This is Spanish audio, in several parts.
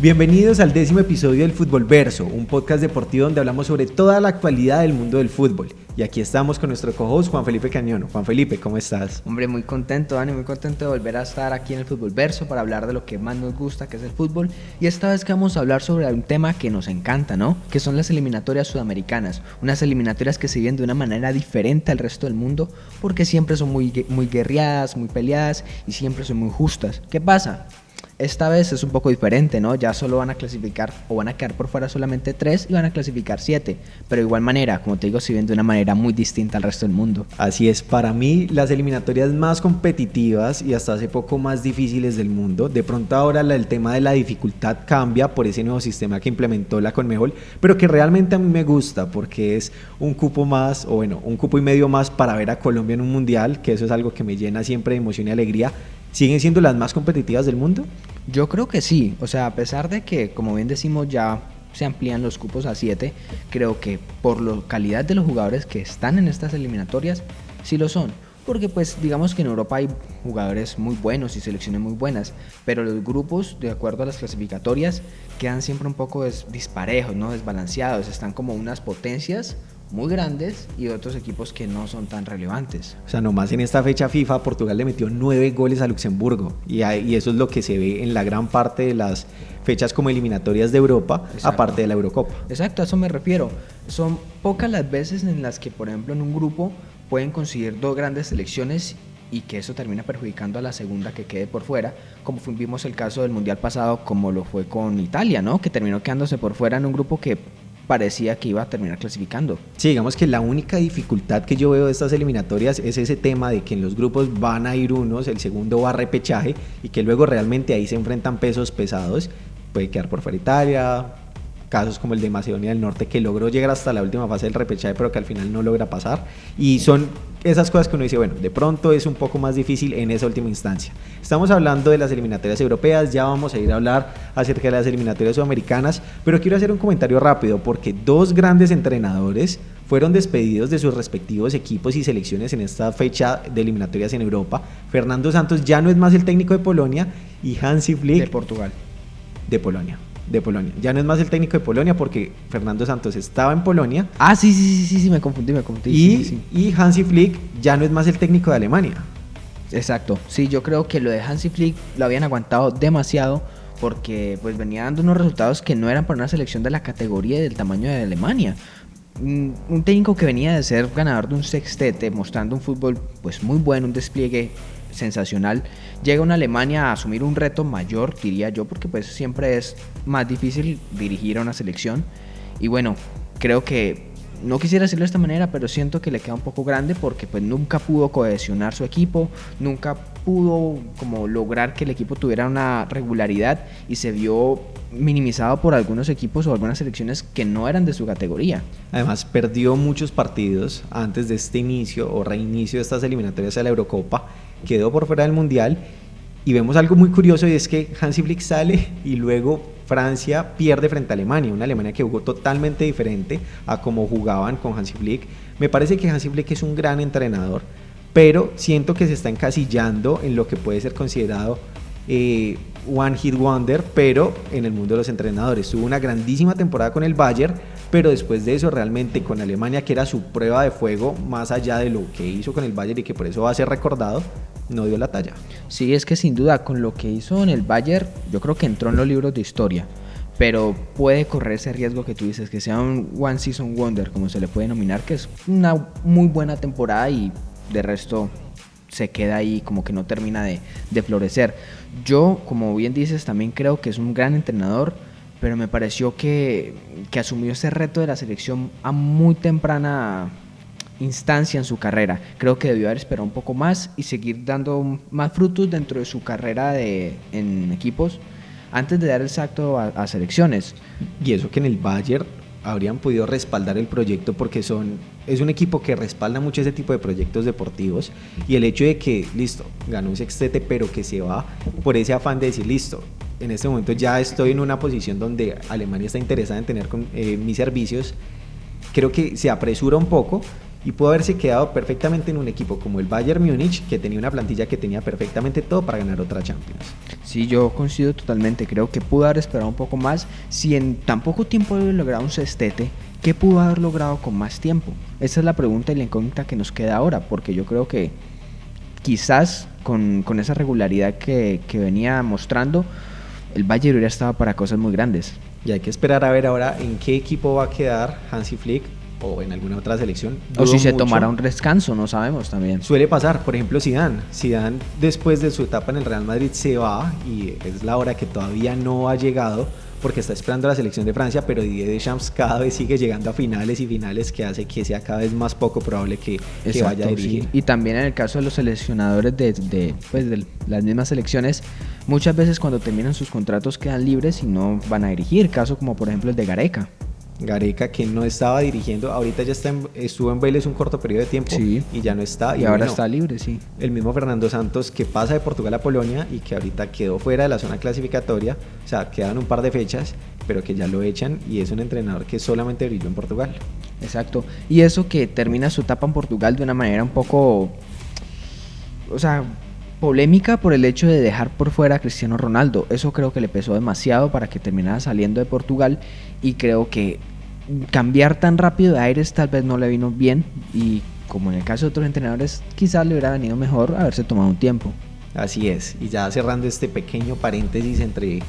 Bienvenidos al 10º episodio del Fútbol Verso, un podcast deportivo donde hablamos sobre toda la actualidad del mundo del fútbol. Y aquí estamos con nuestro co-host Juan Felipe Cañono. Juan Felipe, ¿cómo estás? Hombre, muy contento, Dani, muy contento de volver a estar aquí en el Fútbol Verso para hablar de lo que más nos gusta, que es el fútbol. Y esta vez que vamos a hablar sobre un tema que nos encanta, ¿no? Que son las eliminatorias sudamericanas. Unas eliminatorias que se viven de una manera diferente al resto del mundo porque siempre son muy guerreadas, muy peleadas y siempre son muy justas. ¿Qué pasa? Esta vez es un poco diferente, ¿no? Ya solo van a clasificar o van a quedar por fuera solamente 3 y van a clasificar 7. Pero de igual manera, como te digo, se ven de una manera muy distinta al resto del mundo. Así es, para mí las eliminatorias más competitivas y hasta hace poco más difíciles del mundo. De pronto ahora el tema de la dificultad cambia por ese nuevo sistema que implementó la Conmebol, pero que realmente a mí me gusta porque es un cupo más, o bueno, un cupo y medio más para ver a Colombia en un mundial, que eso es algo que me llena siempre de emoción y alegría. ¿Siguen siendo las más competitivas del mundo? Yo creo que sí, o sea, a pesar de que, como bien decimos, ya se amplían los cupos a 7, creo que por la calidad de los jugadores que están en estas eliminatorias, sí lo son. Porque pues digamos que en Europa hay jugadores muy buenos y selecciones muy buenas, pero los grupos, de acuerdo a las clasificatorias, quedan siempre un poco disparejos, ¿no? Desbalanceados, están como unas potencias muy grandes y otros equipos que no son tan relevantes. O sea, nomás en esta fecha FIFA, Portugal le metió 9 goles a Luxemburgo y eso es lo que se ve en la gran parte de las fechas como eliminatorias de Europa. Exacto. Aparte de la Eurocopa. Exacto, a eso me refiero. Son pocas las veces en las que, por ejemplo, en un grupo pueden conseguir dos grandes selecciones y que eso termina perjudicando a la segunda que quede por fuera, como vimos el caso del Mundial pasado, como lo fue con Italia, ¿no? Que terminó quedándose por fuera en un grupo que parecía que iba a terminar clasificando. Sí, digamos que la única dificultad que yo veo de estas eliminatorias es ese tema de que en los grupos van a ir unos, el segundo va a repechaje y que luego realmente ahí se enfrentan pesos pesados. Puede quedar por fuera Italia, casos como el de Macedonia del Norte que logró llegar hasta la última fase del repechaje pero que al final no logra pasar, y son esas cosas que uno dice, bueno, de pronto es un poco más difícil en esa última instancia. Estamos hablando de las eliminatorias europeas, ya vamos a ir a hablar acerca de las eliminatorias sudamericanas, pero quiero hacer un comentario rápido porque dos grandes entrenadores fueron despedidos de sus respectivos equipos y selecciones en esta fecha de eliminatorias en Europa. Fernando Santos ya no es más el técnico de Polonia y Hansi Flick de Portugal. De Polonia. Ya no es más el técnico de Polonia porque Fernando Santos estaba en Polonia. Ah, sí, me confundí. Y Hansi Flick ya no es más el técnico de Alemania. Exacto, sí, yo creo que lo de Hansi Flick lo habían aguantado demasiado porque pues venía dando unos resultados que no eran para una selección de la categoría y del tamaño de Alemania. Un técnico que venía de ser ganador de un sextete, mostrando un fútbol pues muy bueno, un despliegue sensacional, llega a una Alemania a asumir un reto mayor, diría yo, porque pues siempre es más difícil dirigir a una selección. Y bueno, creo que no quisiera decirlo de esta manera, pero siento que le queda un poco grande porque pues nunca pudo cohesionar su equipo, nunca pudo como lograr que el equipo tuviera una regularidad y se vio minimizado por algunos equipos o algunas selecciones que no eran de su categoría. Además perdió muchos partidos antes de este inicio o reinicio de estas eliminatorias a la Eurocopa, quedó por fuera del Mundial y vemos algo muy curioso, y es que Hansi Flick sale y luego Francia pierde frente a Alemania, una Alemania que jugó totalmente diferente a como jugaban con Hansi Flick. Me parece que Hansi Flick es un gran entrenador, pero siento que se está encasillando en lo que puede ser considerado One Hit Wonder, pero en el mundo de los entrenadores. Tuvo una grandísima temporada con el Bayern, pero después de eso realmente con Alemania, que era su prueba de fuego, más allá de lo que hizo con el Bayern y que por eso va a ser recordado, no dio la talla. Sí, es que sin duda con lo que hizo en el Bayern, yo creo que entró en los libros de historia, pero puede correr ese riesgo que tú dices, que sea un One Season Wonder, como se le puede denominar, que es una muy buena temporada y de resto se queda ahí, como que no termina de florecer. Yo, como bien dices, también creo que es un gran entrenador, pero me pareció que asumió ese reto de la selección a muy temprana instancia en su carrera. Creo que debió haber esperado un poco más y seguir dando más frutos dentro de su carrera en equipos antes de dar el salto a selecciones. Y eso que en el Bayern habrían podido respaldar el proyecto porque es un equipo que respalda mucho ese tipo de proyectos deportivos, y el hecho de que, listo, ganó un sextete pero que se va por ese afán de decir, listo, en este momento ya estoy en una posición donde Alemania está interesada en tener mis servicios, creo que se apresura un poco y pudo haberse quedado perfectamente en un equipo como el Bayern Múnich, que tenía una plantilla que tenía perfectamente todo para ganar otra Champions. Sí, yo coincido totalmente. Creo que pudo haber esperado un poco más. Si en tan poco tiempo había logrado un sextete, ¿qué pudo haber logrado con más tiempo? Esa es la pregunta y la incógnita que nos queda ahora, porque yo creo que quizás con esa regularidad que venía mostrando, el Bayern hubiera estado para cosas muy grandes. Y hay que esperar a ver ahora en qué equipo va a quedar Hansi Flick o en alguna otra selección. O si se tomará un descanso, no sabemos también. Suele pasar, por ejemplo, Zidane después de su etapa en el Real Madrid se va y es la hora que todavía no ha llegado porque está esperando la selección de Francia, pero Didier Deschamps cada vez sigue llegando a finales y finales que hace que sea cada vez más poco probable que vaya a dirigir. Sí. Y también en el caso de los seleccionadores de las mismas selecciones, muchas veces cuando terminan sus contratos quedan libres y no van a dirigir, caso como por ejemplo el de Gareca, que no estaba dirigiendo, ahorita ya estuvo en Vélez un corto periodo de tiempo, sí, y ya no está. Y ahora está libre, sí. El mismo Fernando Santos, que pasa de Portugal a Polonia y que ahorita quedó fuera de la zona clasificatoria, o sea, quedan un par de fechas, pero que ya lo echan y es un entrenador que solamente brilló en Portugal. Exacto, y eso que termina su etapa en Portugal de una manera un poco, o sea, polémica por el hecho de dejar por fuera a Cristiano Ronaldo. Eso creo que le pesó demasiado para que terminara saliendo de Portugal y creo que cambiar tan rápido de aires tal vez no le vino bien y como en el caso de otros entrenadores quizás le hubiera venido mejor haberse tomado un tiempo. Así es, y ya cerrando este pequeño paréntesis entre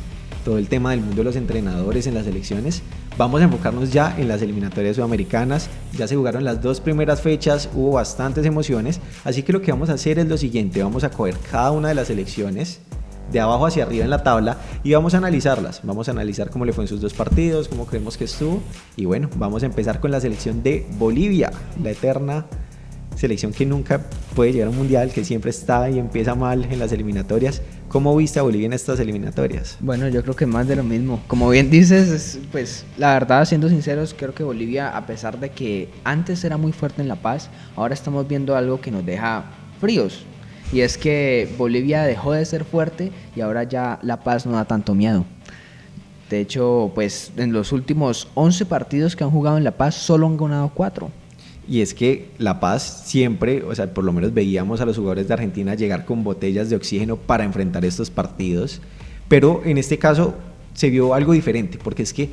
todo el tema del mundo de los entrenadores en las selecciones, vamos a enfocarnos ya en las eliminatorias sudamericanas. Ya se jugaron las 2 primeras fechas, hubo bastantes emociones, así que lo que vamos a hacer es lo siguiente: vamos a coger cada una de las selecciones de abajo hacia arriba en la tabla y vamos a analizarlas, vamos a analizar cómo le fue en sus 2 partidos, cómo creemos que estuvo, y bueno, vamos a empezar con la selección de Bolivia, la eterna selección que nunca puede llegar a un mundial, que siempre está y empieza mal en las eliminatorias. ¿Cómo viste a Bolivia en estas eliminatorias? Bueno, yo creo que más de lo mismo. Como bien dices, pues la verdad, siendo sinceros, creo que Bolivia, a pesar de que antes era muy fuerte en La Paz, ahora estamos viendo algo que nos deja fríos. Y es que Bolivia dejó de ser fuerte y ahora ya La Paz no da tanto miedo. De hecho, pues en los últimos 11 partidos que han jugado en La Paz, solo han ganado 4. Y es que La Paz siempre, o sea, por lo menos veíamos a los jugadores de Argentina llegar con botellas de oxígeno para enfrentar estos partidos, pero en este caso se vio algo diferente, porque es que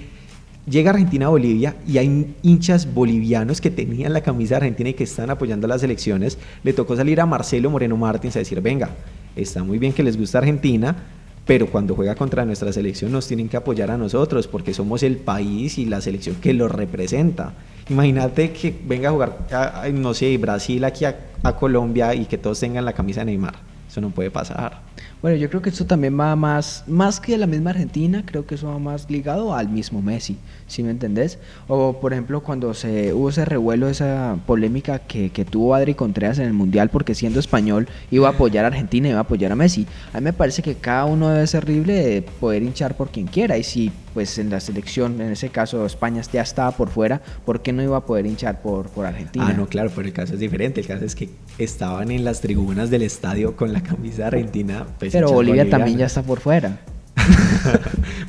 llega Argentina a Bolivia y hay hinchas bolivianos que tenían la camisa de Argentina y que están apoyando a las selecciones. Le tocó salir a Marcelo Moreno Martins a decir: venga, está muy bien que les gusta Argentina, pero cuando juega contra nuestra selección nos tienen que apoyar a nosotros porque somos el país y la selección que los representa. Imagínate que venga a jugar, no sé, Brasil aquí a Colombia y que todos tengan la camisa de Neymar. Eso no puede pasar. Bueno, yo creo que esto también va más que la misma Argentina, creo que eso va más ligado al mismo Messi, ¿sí me entendés? O por ejemplo cuando hubo ese revuelo, esa polémica que tuvo Adri Contreras en el Mundial porque siendo español iba a apoyar a Argentina y iba a apoyar a Messi. A mí me parece que cada uno debe ser libre de poder hinchar por quien quiera y si pues en la selección, en ese caso España ya estaba por fuera, ¿por qué no iba a poder hinchar por Argentina? Ah, no, claro, pero el caso es diferente, el caso es que estaban en las tribunas del estadio con la camisa argentina. Pues, pero Bolivia también ya está por fuera.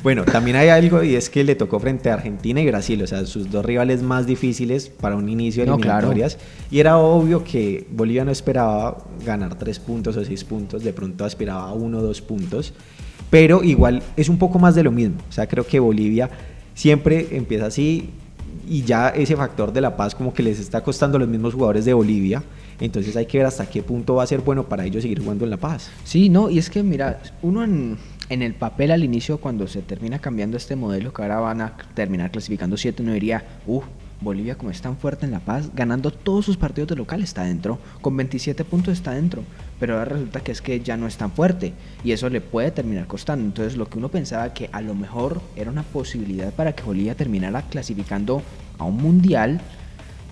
Bueno, también hay algo y es que le tocó frente a Argentina y Brasil, o sea, sus 2 rivales más difíciles para un inicio de eliminatorias. Claro. Y era obvio que Bolivia no esperaba ganar 3 puntos o 6 puntos, de pronto aspiraba a 1 o 2 puntos, pero igual es un poco más de lo mismo. O sea, creo que Bolivia siempre empieza así y ya ese factor de La Paz como que les está costando a los mismos jugadores de Bolivia. Entonces hay que ver hasta qué punto va a ser bueno para ellos seguir jugando en La Paz. Sí, no, y es que mira, uno en el papel al inicio, cuando se termina cambiando este modelo, que ahora van a terminar clasificando 7, uno diría, Bolivia como es tan fuerte en La Paz, ganando todos sus partidos de local está dentro, con 27 puntos está dentro, pero ahora resulta que es que ya no es tan fuerte y eso le puede terminar costando. Entonces lo que uno pensaba que a lo mejor era una posibilidad para que Bolivia terminara clasificando a un mundial,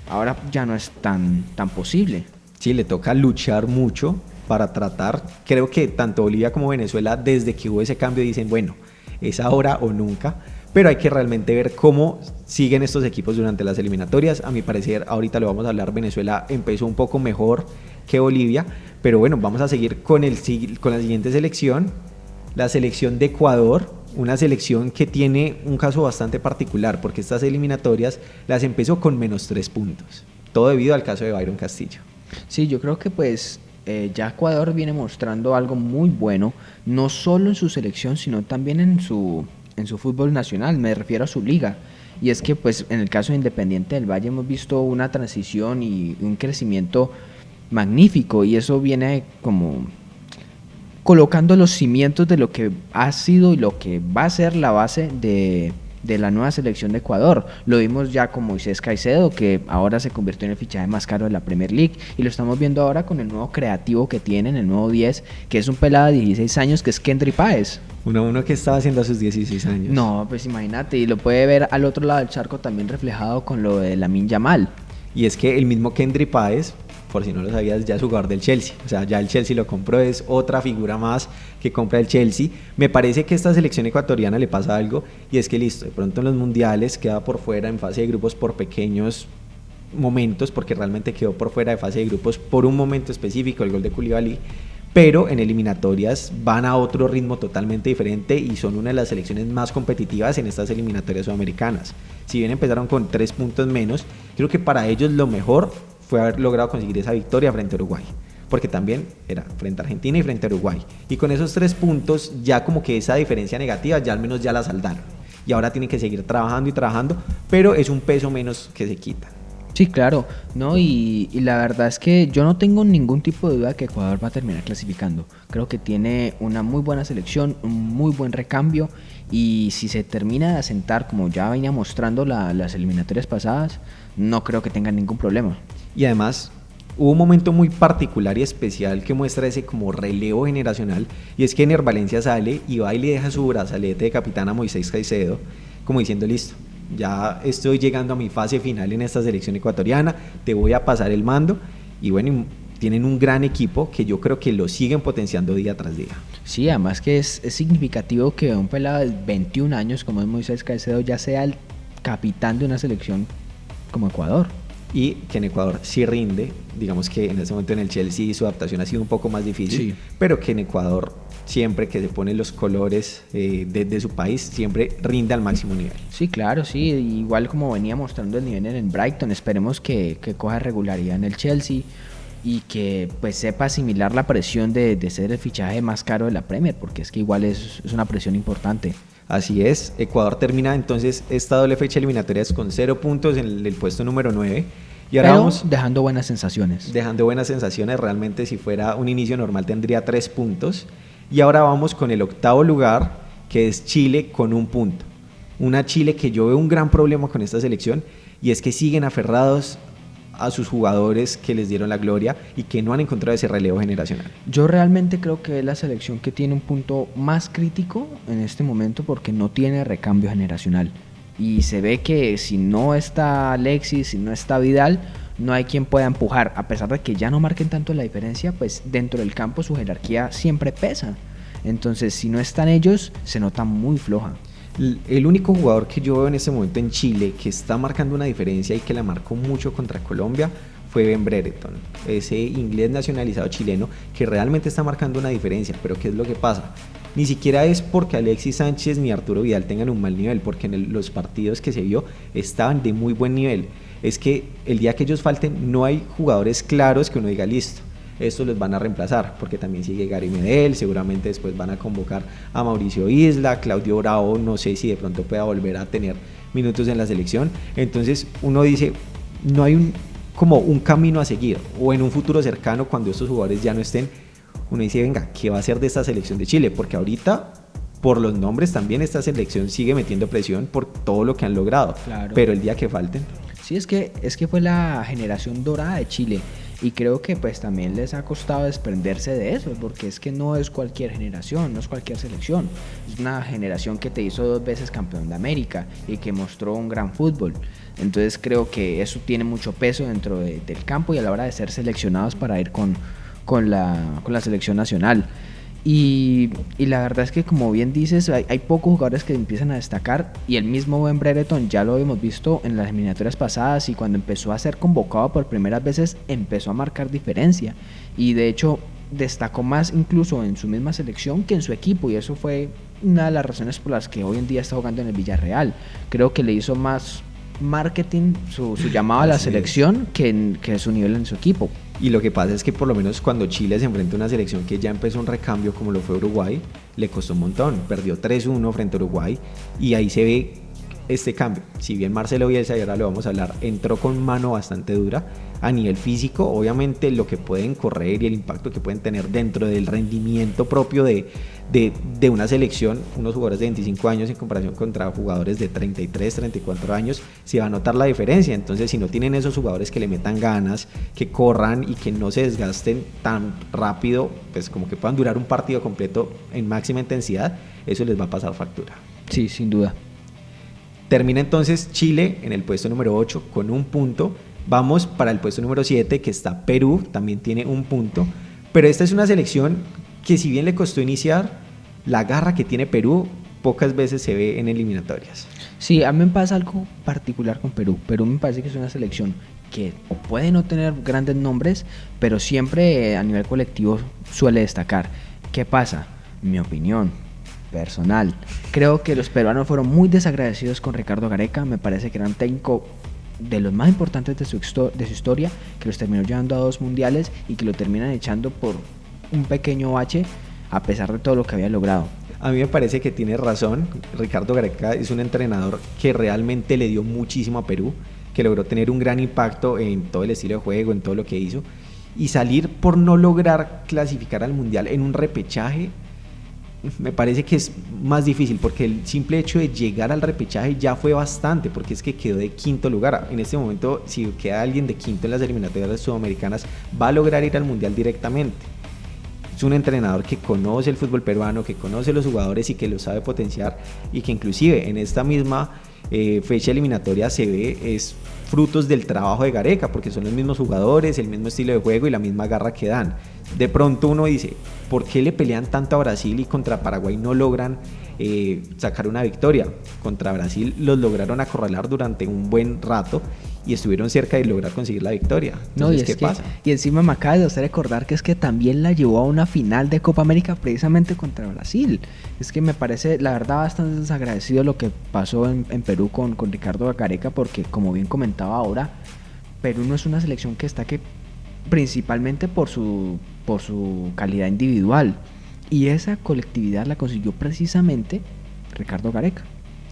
ahora ya no es tan posible. Sí, le toca luchar mucho para tratar. Creo que tanto Bolivia como Venezuela, desde que hubo ese cambio, dicen, bueno, es ahora o nunca, pero hay que realmente ver cómo siguen estos equipos durante las eliminatorias. A mi parecer, ahorita lo vamos a hablar, Venezuela empezó un poco mejor que Bolivia, pero bueno, vamos a seguir con la siguiente selección, la selección de Ecuador, una selección que tiene un caso bastante particular, porque estas eliminatorias las empezó con -3 puntos. todo debido al caso de Byron Castillo. Sí, yo creo que pues ya Ecuador viene mostrando algo muy bueno, no solo en su selección, sino también en su fútbol nacional, me refiero a su liga. Y es que pues en el caso de Independiente del Valle hemos visto una transición y un crecimiento magnífico, y eso viene como colocando los cimientos de lo que ha sido y lo que va a ser la base de la nueva selección de Ecuador. Lo vimos ya con Moisés Caicedo, que ahora se convirtió en el fichaje más caro de la Premier League, y lo estamos viendo ahora con el nuevo creativo que tienen, el nuevo 10, que es un pelado de 16 años, que es Kendry Páez. Uno que estaba haciendo a sus 16 años. No, pues imagínate, y lo puede ver al otro lado del charco también reflejado con lo de Lamine Yamal. Y es que el mismo Kendry Páez, por si no lo sabías, ya es jugador del Chelsea. O sea, ya el Chelsea lo compró, es otra figura más que compra el Chelsea. Me parece que a esta selección ecuatoriana le pasa algo, y es que listo, de pronto en los mundiales queda por fuera en fase de grupos por pequeños momentos, porque realmente quedó por fuera de fase de grupos por un momento específico, el gol de Koulibaly, pero en eliminatorias van a otro ritmo totalmente diferente y son una de las selecciones más competitivas en estas eliminatorias sudamericanas. Si bien empezaron con 3 puntos menos, creo que para ellos lo mejor fue haber logrado conseguir esa victoria frente a Uruguay, porque también era frente a Argentina y frente a Uruguay, y con esos 3 puntos ya como que esa diferencia negativa ya al menos ya la saldaron, y ahora tienen que seguir trabajando y trabajando, pero es un peso menos que se quita. Sí, claro, ¿no? Y la verdad es que yo no tengo ningún tipo de duda que Ecuador va a terminar clasificando. Creo que tiene una muy buena selección, un muy buen recambio, y si se termina de asentar como ya venía mostrando las eliminatorias pasadas, no creo que tengan ningún problema. Y además hubo un momento muy particular y especial que muestra ese como relevo generacional, y es que Ener Valencia sale y va y le deja su brazalete de capitán a Moisés Caicedo, como diciendo: listo, ya estoy llegando a mi fase final en esta selección ecuatoriana, te voy a pasar el mando. Y bueno, tienen un gran equipo que yo creo que lo siguen potenciando día tras día. Sí, además que es significativo que un pelado de 21 años como es Moisés Caicedo ya sea el capitán de una selección como Ecuador. Y que en Ecuador sí rinde, digamos que en ese momento en el Chelsea su adaptación ha sido un poco más difícil, sí, pero que en Ecuador siempre que se ponen los colores de su país, siempre rinde al máximo nivel. Sí, claro, sí, igual como venía mostrando el nivel en el Brighton, esperemos que coja regularidad en el Chelsea y que pues sepa asimilar la presión de ser el fichaje más caro de la Premier, porque es que igual es una presión importante. Así es, Ecuador termina entonces esta doble fecha eliminatorias con 0 puntos en el puesto número 9. Y ahora vamos dejando buenas sensaciones. Dejando buenas sensaciones, realmente si fuera un inicio normal tendría 3 puntos. Y ahora vamos con el octavo lugar, que es Chile con 1 punto. Una Chile que yo veo un gran problema con esta selección, y es que siguen aferrados a sus jugadores que les dieron la gloria y que no han encontrado ese relevo generacional. Yo realmente creo que es la selección que tiene un punto más crítico en este momento porque no tiene recambio generacional. Y se ve que si no está Alexis, si no está Vidal, no hay quien pueda empujar. A pesar de que ya no marquen tanto la diferencia, pues dentro del campo su jerarquía siempre pesa. Entonces, si no están ellos, se nota muy floja. El único jugador que yo veo en este momento en Chile que está marcando una diferencia y que la marcó mucho contra Colombia fue Ben Brereton, ese inglés nacionalizado chileno que realmente está marcando una diferencia. Pero ¿qué es lo que pasa? Ni siquiera es porque Alexis Sánchez ni Arturo Vidal tengan un mal nivel, porque en los partidos que se vio estaban de muy buen nivel. Es que el día que ellos falten no hay jugadores claros que uno diga listo, estos los van a reemplazar, porque también sigue Gary Medel, seguramente después van a convocar a Mauricio Isla, Claudio Bravo, no sé si de pronto pueda volver a tener minutos en la selección. Entonces uno dice, no hay como un camino a seguir, o en un futuro cercano cuando estos jugadores ya no estén, uno dice, venga, ¿qué va a hacer de esta selección de Chile? Porque ahorita, por los nombres también, esta selección sigue metiendo presión por todo lo que han logrado, claro, pero el día que falten. Sí, es que fue la generación dorada de Chile. Y creo que pues también les ha costado desprenderse de eso, porque es que no es cualquier generación, no es cualquier selección. Es una generación que te hizo 2 veces campeón de América y que mostró un gran fútbol. Entonces creo que eso tiene mucho peso dentro del campo y a la hora de ser seleccionados para ir con la selección nacional. Y la verdad es que, como bien dices, hay pocos jugadores que empiezan a destacar, y el mismo Ben Brereton ya lo habíamos visto en las eliminatorias pasadas, y cuando empezó a ser convocado por primeras veces empezó a marcar diferencia, y de hecho destacó más incluso en su misma selección que en su equipo, y eso fue una de las razones por las que hoy en día está jugando en el Villarreal. Creo que le hizo más marketing, su llamado a la selección que su nivel en su equipo. Y lo que pasa es que por lo menos cuando Chile se enfrenta a una selección que ya empezó un recambio como lo fue Uruguay, le costó un montón, perdió 3-1 frente a Uruguay y ahí se ve este cambio. Si bien Marcelo Bielsa, y ahora lo vamos a hablar, entró con mano bastante dura a nivel físico, obviamente lo que pueden correr y el impacto que pueden tener dentro del rendimiento propio de una selección, unos jugadores de 25 años en comparación contra jugadores de 33, 34 años, se va a notar la diferencia. Entonces, si no tienen esos jugadores que le metan ganas, que corran y que no se desgasten tan rápido, pues como que puedan durar un partido completo en máxima intensidad, eso les va a pasar factura. Sí, sin duda. Termina entonces Chile en el puesto número 8 con un punto. Vamos para el puesto número 7, que está Perú, también tiene un punto. Pero esta es una selección que, si bien le costó iniciar, la garra que tiene Perú pocas veces se ve en eliminatorias. Sí, a mí me pasa algo particular con Perú. Perú me parece que es una selección que puede no tener grandes nombres, pero siempre a nivel colectivo suele destacar. ¿Qué pasa? Mi opinión personal, creo que los peruanos fueron muy desagradecidos con Ricardo Gareca. Me parece que era un técnico de los más importantes de su historia, que los terminó llevando a 2 mundiales y que lo terminan echando por un pequeño bache a pesar de todo lo que había logrado. A mí me parece que tiene razón. Ricardo Gareca es un entrenador que realmente le dio muchísimo a Perú, que logró tener un gran impacto en todo el estilo de juego, en todo lo que hizo, y salir por no lograr clasificar al mundial en un repechaje me parece que es más difícil, porque el simple hecho de llegar al repechaje ya fue bastante, porque es que quedó de quinto lugar. En este momento, si queda alguien de quinto en las eliminatorias sudamericanas, va a lograr ir al mundial directamente. Es un entrenador que conoce el fútbol peruano, que conoce los jugadores y que los sabe potenciar, y que inclusive en esta misma fecha eliminatoria se ve es frutos del trabajo de Gareca, porque son los mismos jugadores, el mismo estilo de juego y la misma garra que dan. De pronto uno dice, ¿por qué le pelean tanto a Brasil y contra Paraguay no logran sacar una victoria? Contra Brasil los lograron acorralar durante un buen rato y estuvieron cerca de lograr conseguir la victoria. Entonces, ¿qué pasa? Y encima me acaba de hacer recordar que es que también la llevó a una final de Copa América precisamente contra Brasil. Es que me parece, la verdad, bastante desagradecido lo que pasó en Perú con Ricardo Gareca, porque, como bien comentaba ahora, Perú no es una selección que destaque principalmente por su calidad individual, y esa colectividad la consiguió precisamente Ricardo Gareca.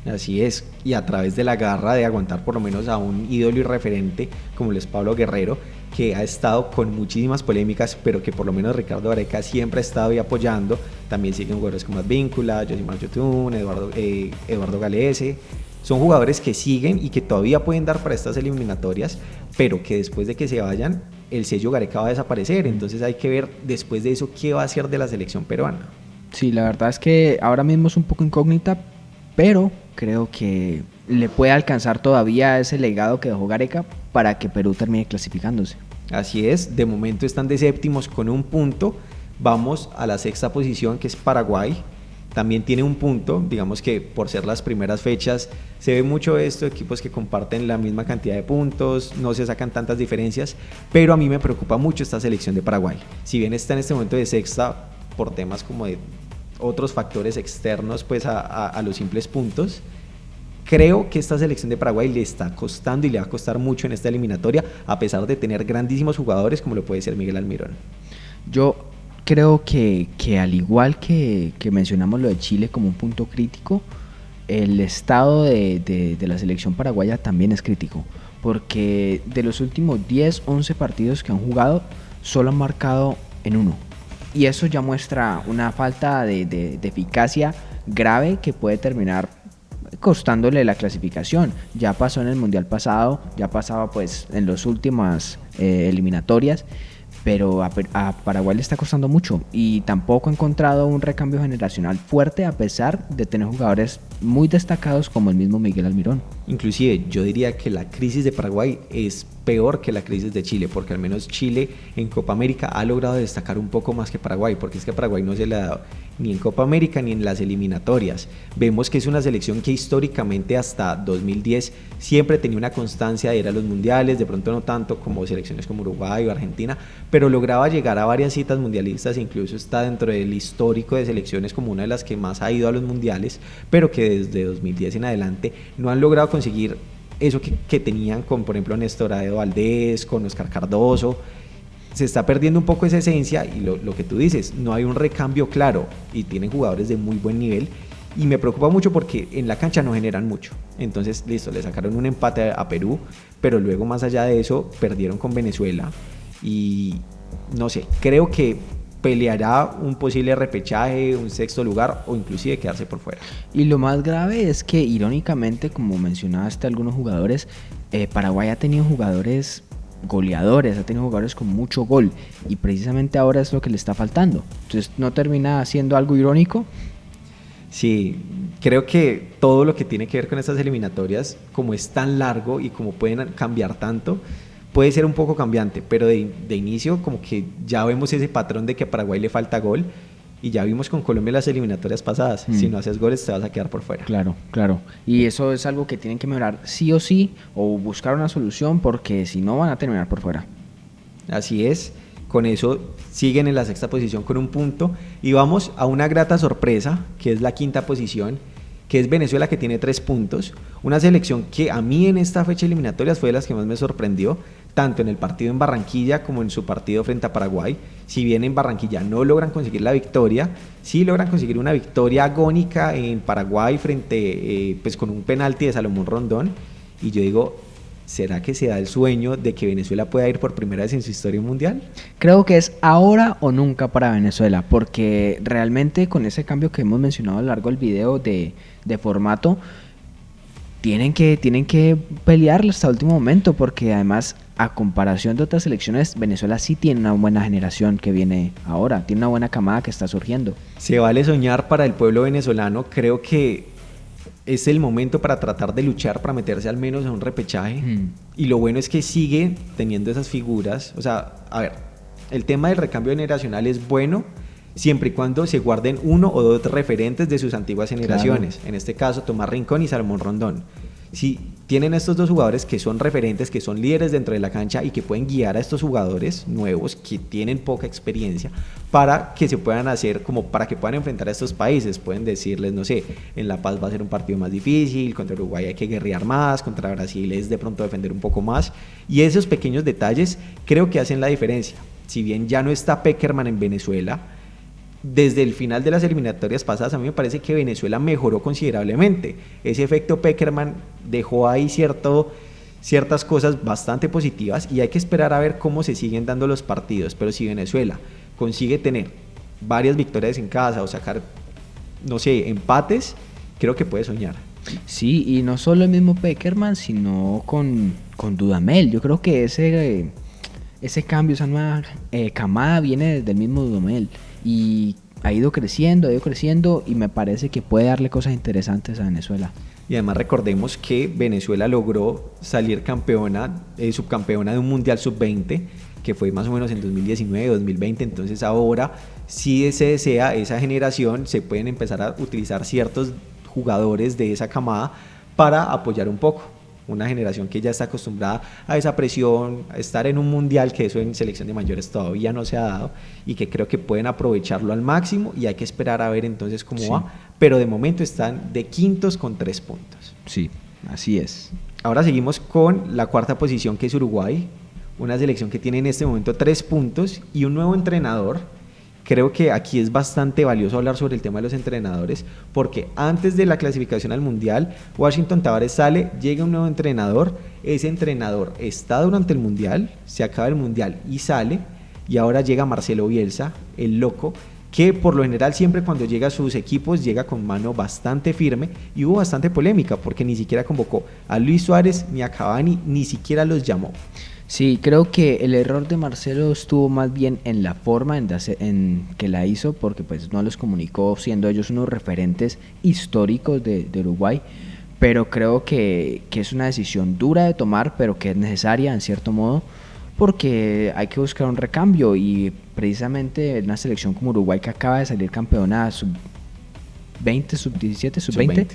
Así es, y a través de la garra de aguantar por lo menos a un ídolo y referente como lo es Pablo Guerrero, que ha estado con muchísimas polémicas, pero que por lo menos Ricardo Gareca siempre ha estado ahí apoyando. También siguen jugadores como Advíncula, Josimar Yotun, Eduardo Galese. Son jugadores que siguen y que todavía pueden dar para estas eliminatorias, pero que después de que se vayan, el sello Gareca va a desaparecer. Entonces hay que ver después de eso qué va a hacer de la selección peruana. Sí, la verdad es que ahora mismo es un poco incógnita, pero creo que le puede alcanzar todavía ese legado que dejó Gareca para que Perú termine clasificándose. Así es, de momento están de séptimos con un punto. Vamos a la sexta posición, que es Paraguay. También tiene un punto. Digamos que por ser las primeras fechas se ve mucho esto, equipos que comparten la misma cantidad de puntos, no se sacan tantas diferencias, pero a mí me preocupa mucho esta selección de Paraguay. Si bien está en este momento de sexta por temas como de otros factores externos pues a los simples puntos, creo que esta selección de Paraguay le está costando y le va a costar mucho en esta eliminatoria, a pesar de tener grandísimos jugadores como lo puede ser Miguel Almirón. Yo creo que al igual que mencionamos lo de Chile como un punto crítico, el estado de la selección paraguaya también es crítico, porque de los últimos 10, 11 partidos que han jugado, solo han marcado en uno. Y eso ya muestra una falta de eficacia grave que puede terminar costándole la clasificación. Ya pasó en el Mundial pasado, ya pasaba pues en las últimas eliminatorias, pero a Paraguay le está costando mucho y tampoco ha encontrado un recambio generacional fuerte, a pesar de tener jugadores muy destacados como el mismo Miguel Almirón. Inclusive yo diría que la crisis de Paraguay es peor que la crisis de Chile, porque al menos Chile en Copa América ha logrado destacar un poco más que Paraguay, porque es que Paraguay no se le ha dado ni en Copa América ni en las eliminatorias. Vemos que es una selección que históricamente hasta 2010 siempre tenía una constancia de ir a los mundiales, de pronto no tanto como selecciones como Uruguay o Argentina, pero lograba llegar a varias citas mundialistas, incluso está dentro del histórico de selecciones como una de las que más ha ido a los mundiales, pero que desde 2010 en adelante no han logrado conseguir eso que tenían con, por ejemplo, Néstor Aedo Valdés, con Oscar Cardoso. Se está perdiendo un poco esa esencia y lo que tú dices, no hay un recambio claro y tienen jugadores de muy buen nivel y me preocupa mucho porque en la cancha no generan mucho. Entonces, listo, le sacaron un empate a Perú, pero luego más allá de eso perdieron con Venezuela y no sé, creo que peleará un posible repechaje, un sexto lugar o inclusive quedarse por fuera. Y lo más grave es que irónicamente, como mencionaste algunos jugadores, Paraguay ha tenido jugadores goleadores, ha tenido jugadores con mucho gol y precisamente ahora es lo que le está faltando. Entonces, ¿no termina siendo algo irónico? Sí, creo que todo lo que tiene que ver con estas eliminatorias, como es tan largo y como pueden cambiar tanto, puede ser un poco cambiante, pero de inicio como que ya vemos ese patrón de que a Paraguay le falta gol y ya vimos con Colombia en las eliminatorias pasadas, si no haces goles te vas a quedar por fuera. Claro, claro, y eso es algo que tienen que mejorar sí o sí o buscar una solución porque si no van a terminar por fuera. Así es, con eso siguen en la sexta posición con un punto y vamos a una grata sorpresa que es la quinta posición, que es Venezuela, que tiene 3 puntos, una selección que a mí en esta fecha eliminatorias fue de las que más me sorprendió, tanto en el partido en Barranquilla como en su partido frente a Paraguay. Si bien en Barranquilla no logran conseguir la victoria, sí logran conseguir una victoria agónica en Paraguay frente, pues con un penalti de Salomón Rondón, y yo digo, ¿será que se da el sueño de que Venezuela pueda ir por primera vez en su historia mundial? Creo que es ahora o nunca para Venezuela, porque realmente con ese cambio que hemos mencionado a lo largo del video de formato, tienen que pelear hasta el último momento, porque además, a comparación de otras selecciones, Venezuela sí tiene una buena generación que viene ahora, tiene una buena camada que está surgiendo. Se vale soñar para el pueblo venezolano, creo que es el momento para tratar de luchar para meterse al menos a un repechaje. Y lo bueno es que sigue teniendo esas figuras. O sea, a ver, el tema del recambio generacional es bueno siempre y cuando se guarden 1 o 2 referentes de sus antiguas generaciones. Claro. En este caso, Tomás Rincón y Salomón Rondón. Si tienen estos 2 jugadores que son referentes, que son líderes dentro de la cancha y que pueden guiar a estos jugadores nuevos que tienen poca experiencia para que se puedan hacer, como para que puedan enfrentar a estos países. Pueden decirles, no sé, en La Paz va a ser un partido más difícil, contra Uruguay hay que guerrear más, contra Brasil es de pronto defender un poco más. Y esos pequeños detalles creo que hacen la diferencia. Si bien ya no está Pekerman en Venezuela, desde el final de las eliminatorias pasadas a mí me parece que Venezuela mejoró considerablemente. Ese efecto Pekerman dejó ahí ciertas cosas bastante positivas y hay que esperar a ver cómo se siguen dando los partidos. Pero si Venezuela consigue tener varias victorias en casa o sacar, no sé, empates, creo que puede soñar. Sí, y no solo el mismo Pekerman, sino con Dudamel. Yo creo que ese cambio, esa nueva camada viene desde el mismo Dudamel y ha ido creciendo y me parece que puede darle cosas interesantes a Venezuela. Y además recordemos que Venezuela logró salir subcampeona de un Mundial Sub-20 que fue más o menos en 2019, 2020, entonces ahora si se desea esa generación se pueden empezar a utilizar ciertos jugadores de esa camada para apoyar un poco. Una generación que ya está acostumbrada a esa presión, a estar en un mundial, que eso en selección de mayores todavía no se ha dado y que creo que pueden aprovecharlo al máximo y hay que esperar a ver entonces cómo va, pero de momento están de quintos con 3 puntos. Sí, así es. Ahora seguimos con la cuarta posición, que es Uruguay, una selección que tiene en este momento 3 puntos y un nuevo entrenador. Creo que aquí es bastante valioso hablar sobre el tema de los entrenadores, porque antes de la clasificación al Mundial, Washington Tabárez sale, llega un nuevo entrenador, ese entrenador está durante el Mundial, se acaba el Mundial y sale, y ahora llega Marcelo Bielsa, el loco, que por lo general siempre cuando llega a sus equipos llega con mano bastante firme, y hubo bastante polémica, porque ni siquiera convocó a Luis Suárez ni a Cavani, ni siquiera los llamó. Sí, creo que el error de Marcelo estuvo más bien en la forma en que la hizo, porque pues no los comunicó, siendo ellos unos referentes históricos de Uruguay, pero creo que es una decisión dura de tomar, pero que es necesaria en cierto modo, porque hay que buscar un recambio y precisamente en una selección como Uruguay que acaba de salir campeona sub-20, sub-17, sub-20,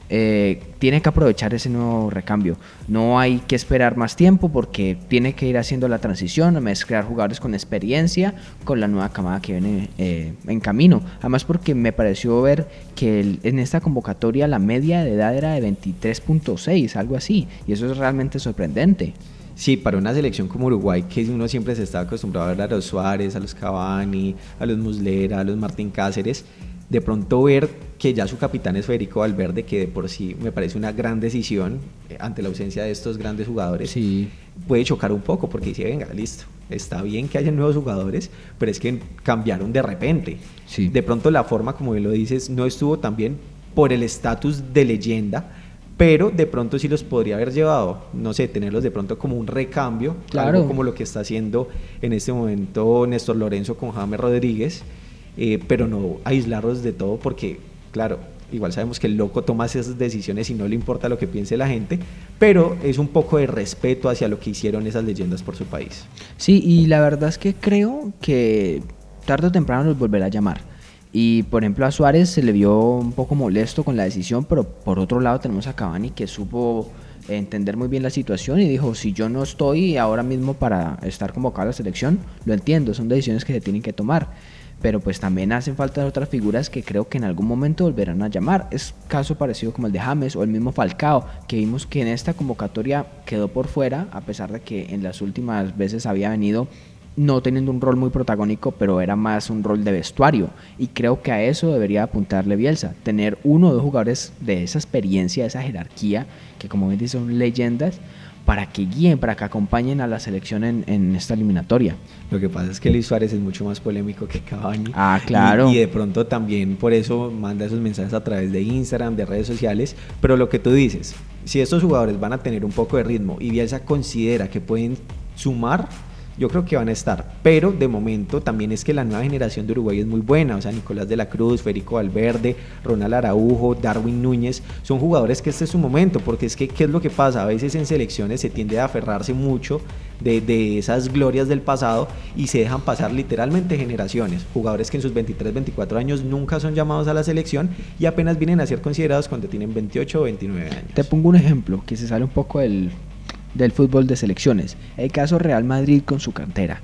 tiene que aprovechar ese nuevo recambio. No hay que esperar más tiempo porque tiene que ir haciendo la transición, mezclar jugadores con experiencia con la nueva camada que viene en camino. Además porque me pareció ver que en esta convocatoria la media de edad era de 23.6, algo así, y eso es realmente sorprendente. Sí, para una selección como Uruguay, que uno siempre se está acostumbrado a ver a los Suárez, a los Cavani, a los Muslera, a los Martín Cáceres, de pronto ver que ya su capitán es Federico Valverde, que de por sí me parece una gran decisión ante la ausencia de estos grandes jugadores, sí, puede chocar un poco porque dice, venga, listo, está bien que haya nuevos jugadores, pero es que cambiaron de repente. Sí. De pronto la forma, como bien lo dices, no estuvo tan bien por el estatus de leyenda, pero de pronto sí los podría haber llevado, no sé, tenerlos de pronto como un recambio, claro, algo como lo que está haciendo en este momento Néstor Lorenzo con James Rodríguez, pero no aislarlos de todo porque, claro, igual sabemos que el loco toma esas decisiones y no le importa lo que piense la gente, pero es un poco de respeto hacia lo que hicieron esas leyendas por su país. Sí, y la verdad es que creo que tarde o temprano los volverá a llamar. Y por ejemplo a Suárez se le vio un poco molesto con la decisión, pero por otro lado tenemos a Cavani que supo entender muy bien la situación y dijo, si yo no estoy ahora mismo para estar convocado a la selección, lo entiendo, son decisiones que se tienen que tomar, pero pues también hacen falta otras figuras que creo que en algún momento volverán a llamar. Es caso parecido como el de James o el mismo Falcao, que vimos que en esta convocatoria quedó por fuera, a pesar de que en las últimas veces había venido no teniendo un rol muy protagónico, pero era más un rol de vestuario, y creo que a eso debería apuntarle Bielsa, tener uno o dos jugadores de esa experiencia, de esa jerarquía, que como bien dice son leyendas, para que guíen, para que acompañen a la selección en esta eliminatoria. Lo que pasa es que Luis Suárez es mucho más polémico que Cavani. Ah, claro. Y de pronto también por eso manda esos mensajes a través de Instagram, de redes sociales, pero lo que tú dices, si estos jugadores van a tener un poco de ritmo y Bielsa considera que pueden sumar, yo creo que van a estar, pero de momento también es que la nueva generación de Uruguay es muy buena, o sea, Nicolás de la Cruz, Federico Valverde, Ronald Araujo, Darwin Núñez, son jugadores que este es su momento, porque es que, ¿qué es lo que pasa? A veces en selecciones se tiende a aferrarse mucho de esas glorias del pasado y se dejan pasar literalmente generaciones, jugadores que en sus 23, 24 años nunca son llamados a la selección y apenas vienen a ser considerados cuando tienen 28 o 29 años. Te pongo un ejemplo que se sale un poco del fútbol de selecciones, el caso Real Madrid con su cantera.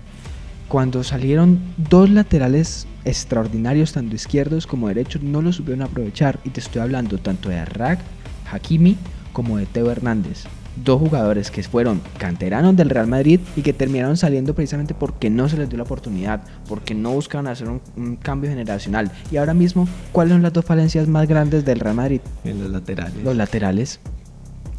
Cuando salieron dos laterales extraordinarios, tanto izquierdos como derechos, no lo supieron aprovechar, y te estoy hablando tanto de Arrag, Hakimi, como de Teo Hernández, dos jugadores que fueron canteranos del Real Madrid y que terminaron saliendo precisamente porque no se les dio la oportunidad, porque no buscaban hacer un cambio generacional. Y ahora mismo, ¿cuáles son las dos falencias más grandes del Real Madrid? En los laterales. Los laterales.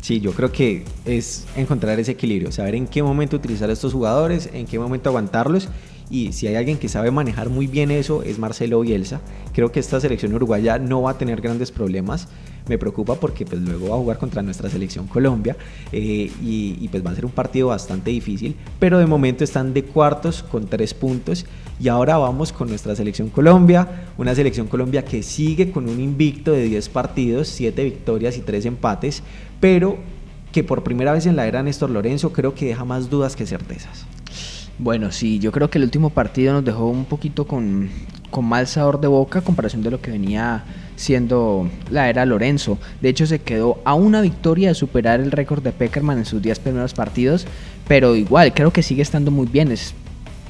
Sí, yo creo que es encontrar ese equilibrio, saber en qué momento utilizar a estos jugadores, en qué momento aguantarlos, y si hay alguien que sabe manejar muy bien eso es Marcelo Bielsa. Creo que esta selección uruguaya no va a tener grandes problemas. Me preocupa porque pues luego va a jugar contra nuestra selección Colombia y pues va a ser un partido bastante difícil, pero de momento están de cuartos con 3 puntos y ahora vamos con nuestra selección Colombia, una selección Colombia que sigue con un invicto de 10 partidos, 7 victorias y 3 empates, pero que por primera vez en la era Néstor Lorenzo creo que deja más dudas que certezas. Bueno, sí, yo creo que el último partido nos dejó un poquito con mal sabor de boca a comparación de lo que venía siendo la era Lorenzo. De hecho, se quedó a una victoria de superar el récord de Pekerman en sus 10 primeros partidos, pero igual creo que sigue estando muy bien, es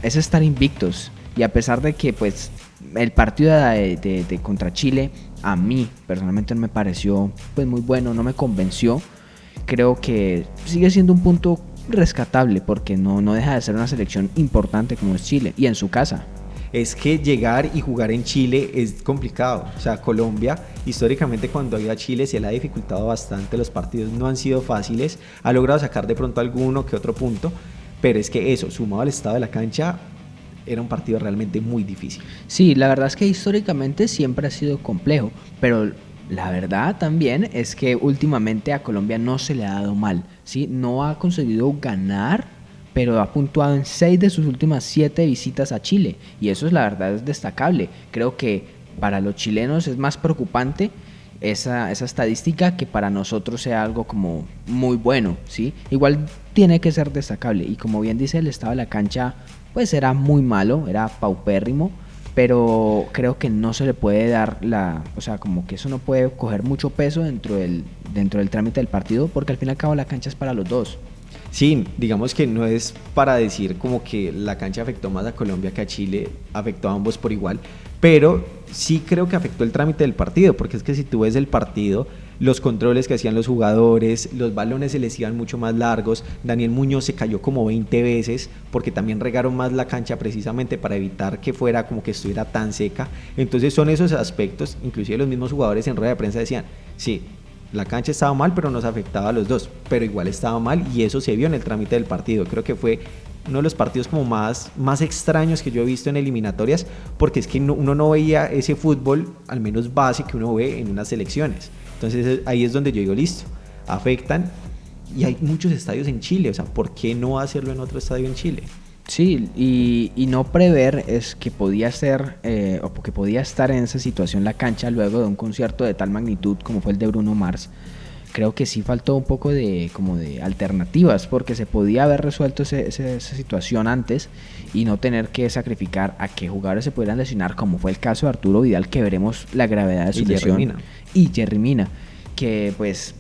estar invictos. Y a pesar de que pues el partido de contra Chile a mí personalmente no me pareció pues muy bueno, no me convenció, creo que sigue siendo un punto rescatable porque no deja de ser una selección importante como es Chile y en su casa. Es que llegar y jugar en Chile es complicado, o sea, Colombia históricamente cuando ha ido a Chile se le ha dificultado bastante, los partidos no han sido fáciles, ha logrado sacar de pronto alguno que otro punto, pero es que eso, sumado al estado de la cancha, era un partido realmente muy difícil. Sí, la verdad es que históricamente siempre ha sido complejo, pero la verdad también es que últimamente a Colombia no se le ha dado mal, ¿sí? No ha conseguido ganar, pero ha puntuado en 6 de sus últimas 7 visitas a Chile, y eso es la verdad es destacable. Creo que para los chilenos es más preocupante esa estadística que para nosotros sea algo como muy bueno, ¿sí? Igual tiene que ser destacable, y como bien dice el estado de la cancha, pues era muy malo, era paupérrimo, pero creo que no se le puede dar o sea, como que eso no puede coger mucho peso dentro del trámite del partido, porque al fin y al cabo la cancha es para los dos. Sí, digamos que no es para decir como que la cancha afectó más a Colombia que a Chile, afectó a ambos por igual, pero sí creo que afectó el trámite del partido, porque es que si tú ves el partido, los controles que hacían los jugadores, los balones se les iban mucho más largos, Daniel Muñoz se cayó como 20 veces, porque también regaron más la cancha precisamente para evitar que fuera como que estuviera tan seca. Entonces son esos aspectos, inclusive los mismos jugadores en rueda de prensa decían, sí, la cancha estaba mal, pero nos afectaba a los dos, pero igual estaba mal y eso se vio en el trámite del partido. Creo que fue uno de los partidos como más extraños que yo he visto en eliminatorias, porque es que uno no veía ese fútbol, al menos base, que uno ve en unas selecciones. Entonces ahí es donde yo digo, listo, afectan, y hay muchos estadios en Chile, o sea, ¿por qué no hacerlo en otro estadio en Chile? Sí, y no prever es que podía ser o que podía estar en esa situación la cancha luego de un concierto de tal magnitud como fue el de Bruno Mars. Creo que sí faltó un poco de alternativas, porque se podía haber resuelto esa situación antes y no tener que sacrificar a que jugadores se pudieran lesionar, como fue el caso de Arturo Vidal, que veremos la gravedad de su lesión, y Yerry Mina, que pues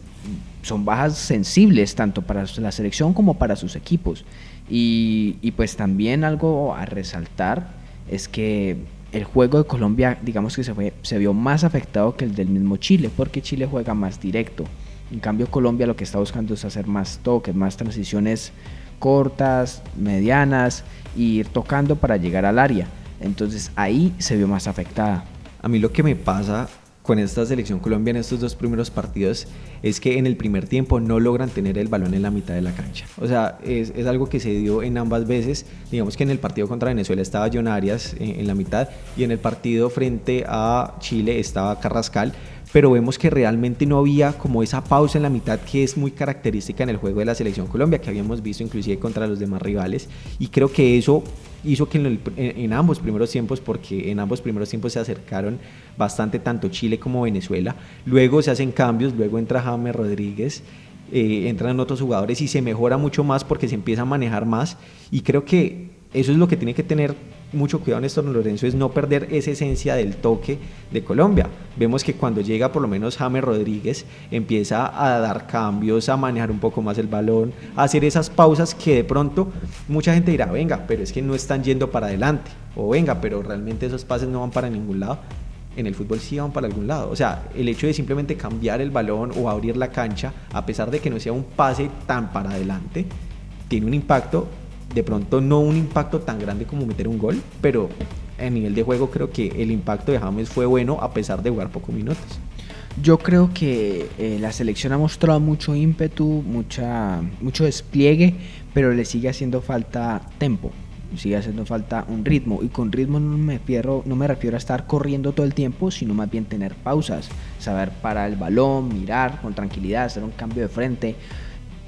son bajas sensibles tanto para la selección como para sus equipos. Y pues también algo a resaltar es que el juego de Colombia, digamos que se vio más afectado que el del mismo Chile, porque Chile juega más directo. En cambio Colombia lo que está buscando es hacer más toques, más transiciones cortas, medianas, e ir tocando para llegar al área. Entonces ahí se vio más afectada. A mí lo que me pasa con esta selección Colombia en estos dos primeros partidos es que en el primer tiempo no logran tener el balón en la mitad de la cancha. O sea, es algo que se dio en ambas veces. Digamos que en el partido contra Venezuela estaba John Arias en la mitad, y en el partido frente a Chile estaba Carrascal, pero vemos que realmente no había como esa pausa en la mitad que es muy característica en el juego de la selección Colombia, que habíamos visto inclusive contra los demás rivales, y creo que eso hizo que en ambos primeros tiempos, porque en ambos primeros tiempos se acercaron bastante tanto Chile como Venezuela, luego se hacen cambios, luego entra James Rodríguez, entran otros jugadores y se mejora mucho más porque se empieza a manejar más, y creo que eso es lo que tiene que tener mucho cuidado Néstor Lorenzo, es no perder esa esencia del toque de Colombia. Vemos que cuando llega por lo menos James Rodríguez empieza a dar cambios, a manejar un poco más el balón, a hacer esas pausas que de pronto mucha gente dirá, venga, pero es que no están yendo para adelante, o venga, pero realmente esos pases no van para ningún lado. En el fútbol sí van para algún lado. O sea, el hecho de simplemente cambiar el balón o abrir la cancha, a pesar de que no sea un pase tan para adelante, tiene un impacto. De pronto no un impacto tan grande como meter un gol, pero a nivel de juego creo que el impacto de James fue bueno a pesar de jugar pocos minutos. Yo creo que la selección ha mostrado mucho ímpetu, mucho despliegue, pero le sigue haciendo falta tempo, sigue haciendo falta un ritmo, y con ritmo no me refiero a estar corriendo todo el tiempo, sino más bien tener pausas, saber parar el balón, mirar con tranquilidad, hacer un cambio de frente.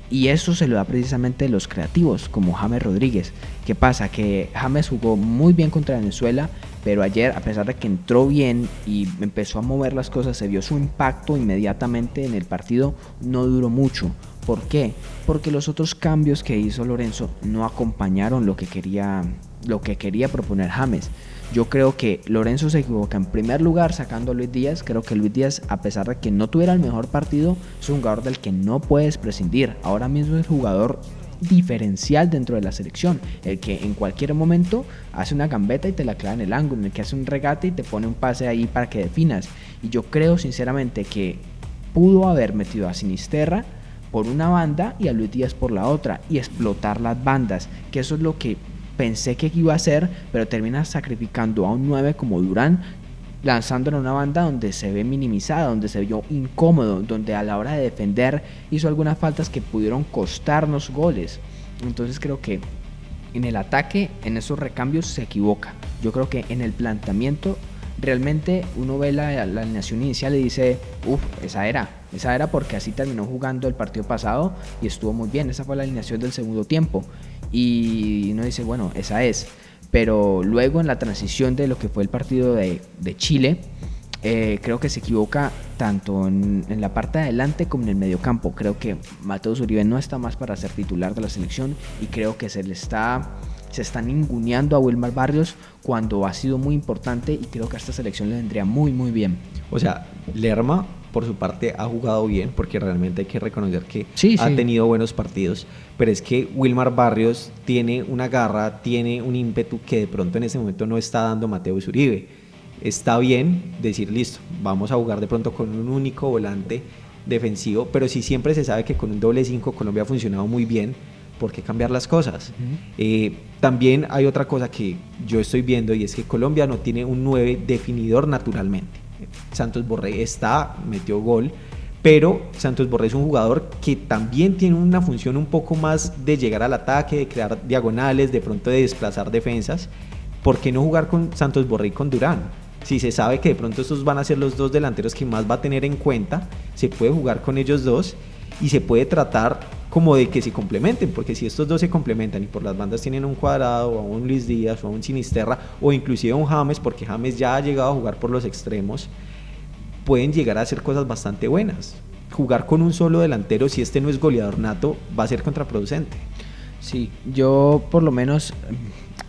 Y eso se lo da precisamente los creativos, como James Rodríguez. ¿Qué pasa? Que James jugó muy bien contra Venezuela, pero ayer, a pesar de que entró bien y empezó a mover las cosas, se vio su impacto inmediatamente en el partido, no duró mucho. ¿Por qué? Porque los otros cambios que hizo Lorenzo no acompañaron lo que quería proponer James. Yo creo que Lorenzo se equivoca en primer lugar sacando a Luis Díaz. Creo que Luis Díaz, a pesar de que no tuviera el mejor partido, es un jugador del que no puedes prescindir. Ahora mismo es el jugador diferencial dentro de la selección, el que en cualquier momento hace una gambeta y te la clava en el ángulo, el que hace un regate y te pone un pase ahí para que definas. Y yo creo sinceramente que pudo haber metido a Sinisterra por una banda y a Luis Díaz por la otra, y explotar las bandas, que eso es lo que pensé que iba a hacer, pero termina sacrificando a un 9 como Durán, lanzándolo a una banda donde se ve minimizada, donde se vio incómodo, donde a la hora de defender hizo algunas faltas que pudieron costarnos goles. Entonces creo que en el ataque, en esos recambios se equivoca. Yo creo que en el planteamiento realmente uno ve la alineación inicial y dice, esa era porque así terminó jugando el partido pasado y estuvo muy bien, esa fue la alineación del segundo tiempo, y uno dice, bueno, esa es. Pero luego en la transición de lo que fue el partido de Chile, creo que se equivoca tanto en la parte de adelante como en el mediocampo. Creo que Mateus Uribe no está más para ser titular de la selección, y creo que se le está se están ninguneando a Wilmar Barrios cuando ha sido muy importante y creo que a esta selección le vendría muy muy bien. O sea, Lerma por su parte ha jugado bien, porque realmente hay que reconocer que Sí, ha sí. tenido buenos partidos, pero es que Wilmar Barrios tiene una garra, tiene un ímpetu que de pronto en ese momento no está dando Mateus Uribe. Está bien decir, listo, vamos a jugar de pronto con un único volante defensivo, pero si siempre se sabe que con un doble 5 Colombia ha funcionado muy bien, ¿por qué cambiar las cosas? También hay otra cosa que yo estoy viendo, y es que Colombia no tiene un 9 definidor naturalmente. Santos Borré metió gol, pero Santos Borré es un jugador que también tiene una función un poco más de llegar al ataque, de crear diagonales, de pronto de desplazar defensas. ¿Por qué no jugar con Santos Borré y con Durán? Si se sabe que de pronto estos van a ser los dos delanteros que más va a tener en cuenta, se puede jugar con ellos dos y se puede tratar como de que se complementen, porque si estos dos se complementan y por las bandas tienen un Cuadrado o a un Luis Díaz o a un Sinisterra o inclusive a un James, porque James ya ha llegado a jugar por los extremos, pueden llegar a hacer cosas bastante buenas. Jugar con un solo delantero, si este no es goleador nato, va a ser contraproducente. Sí, yo por lo menos,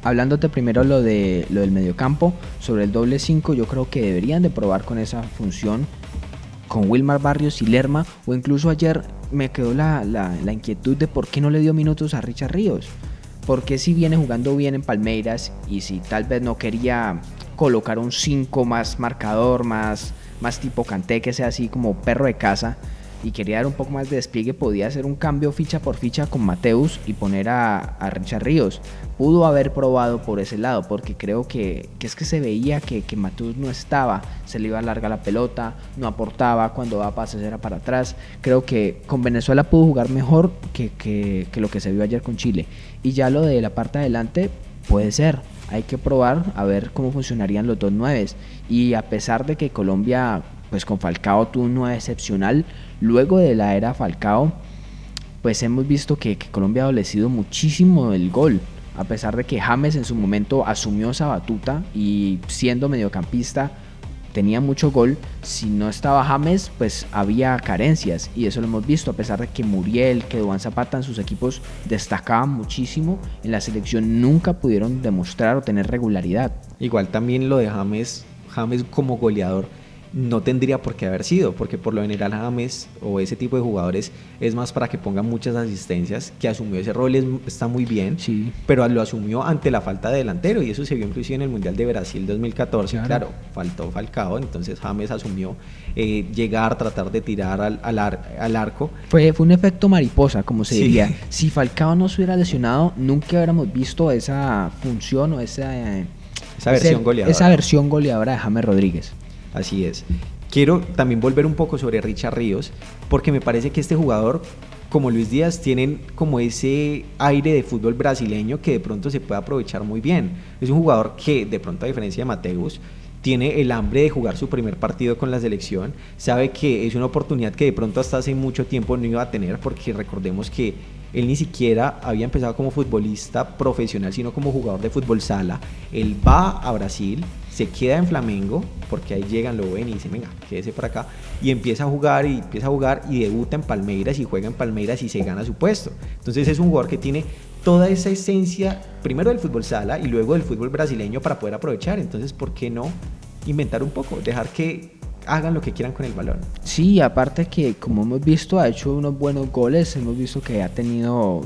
hablándote primero lo del mediocampo, sobre el doble 5, yo creo que deberían de probar con esa función con Wilmar Barrios y Lerma, o incluso ayer me quedó la inquietud de por qué no le dio minutos a Richard Ríos, porque si viene jugando bien en Palmeiras y si tal vez no quería colocar un 5 más marcador, más tipo Kanté, que sea así como perro de casa, y quería dar un poco más de despliegue, podía hacer un cambio ficha por ficha con Mateus y poner a Richard Ríos. Pudo haber probado por ese lado, porque creo que es que se veía que Mateus no estaba, se le iba larga la pelota, no aportaba, cuando daba pases era para atrás. Creo que con Venezuela pudo jugar mejor que lo que se vio ayer con Chile. Y ya lo de la parte adelante puede ser, hay que probar a ver cómo funcionarían los dos nueves. Y a pesar de que Colombia, pues con Falcao tuvo un 9 excepcional, luego de la era Falcao, pues hemos visto que Colombia ha adolecido muchísimo del gol, a pesar de que James en su momento asumió esa batuta y siendo mediocampista tenía mucho gol. Si no estaba James, pues había carencias, y eso lo hemos visto, a pesar de que Muriel, que Duván Zapata en sus equipos destacaban muchísimo, en la selección nunca pudieron demostrar o tener regularidad. Igual también lo de James como goleador no tendría por qué haber sido, porque por lo general James o ese tipo de jugadores es más para que pongan muchas asistencias, que asumió ese rol, está muy bien, Sí. pero lo asumió ante la falta de delantero, y eso se vio inclusive en el Mundial de Brasil 2014, claro, faltó Falcao, entonces James asumió llegar, tratar de tirar al arco. Fue un efecto mariposa, como se Sí. diría. Si Falcao no se hubiera lesionado, nunca hubiéramos visto esa función o esa versión goleadora de James Rodríguez. Así es. Quiero también volver un poco sobre Richard Ríos, porque me parece que este jugador, como Luis Díaz, tienen como ese aire de fútbol brasileño que de pronto se puede aprovechar muy bien. Es un jugador que, de pronto, a diferencia de Mateus, tiene el hambre de jugar su primer partido con la selección, sabe que es una oportunidad que de pronto hasta hace mucho tiempo no iba a tener, porque recordemos que él ni siquiera había empezado como futbolista profesional, sino como jugador de fútbol sala. Él va a Brasil, se queda en Flamengo, porque ahí llegan, lo ven y dicen, venga, quédese por acá, y empieza a jugar y debuta en Palmeiras y juega en Palmeiras y se gana su puesto. Entonces es un jugador que tiene toda esa esencia, primero del fútbol sala y luego del fútbol brasileño, para poder aprovechar. Entonces, ¿por qué no inventar un poco? Dejar que hagan lo que quieran con el balón. Sí, aparte que, como hemos visto, ha hecho unos buenos goles, hemos visto que ha tenido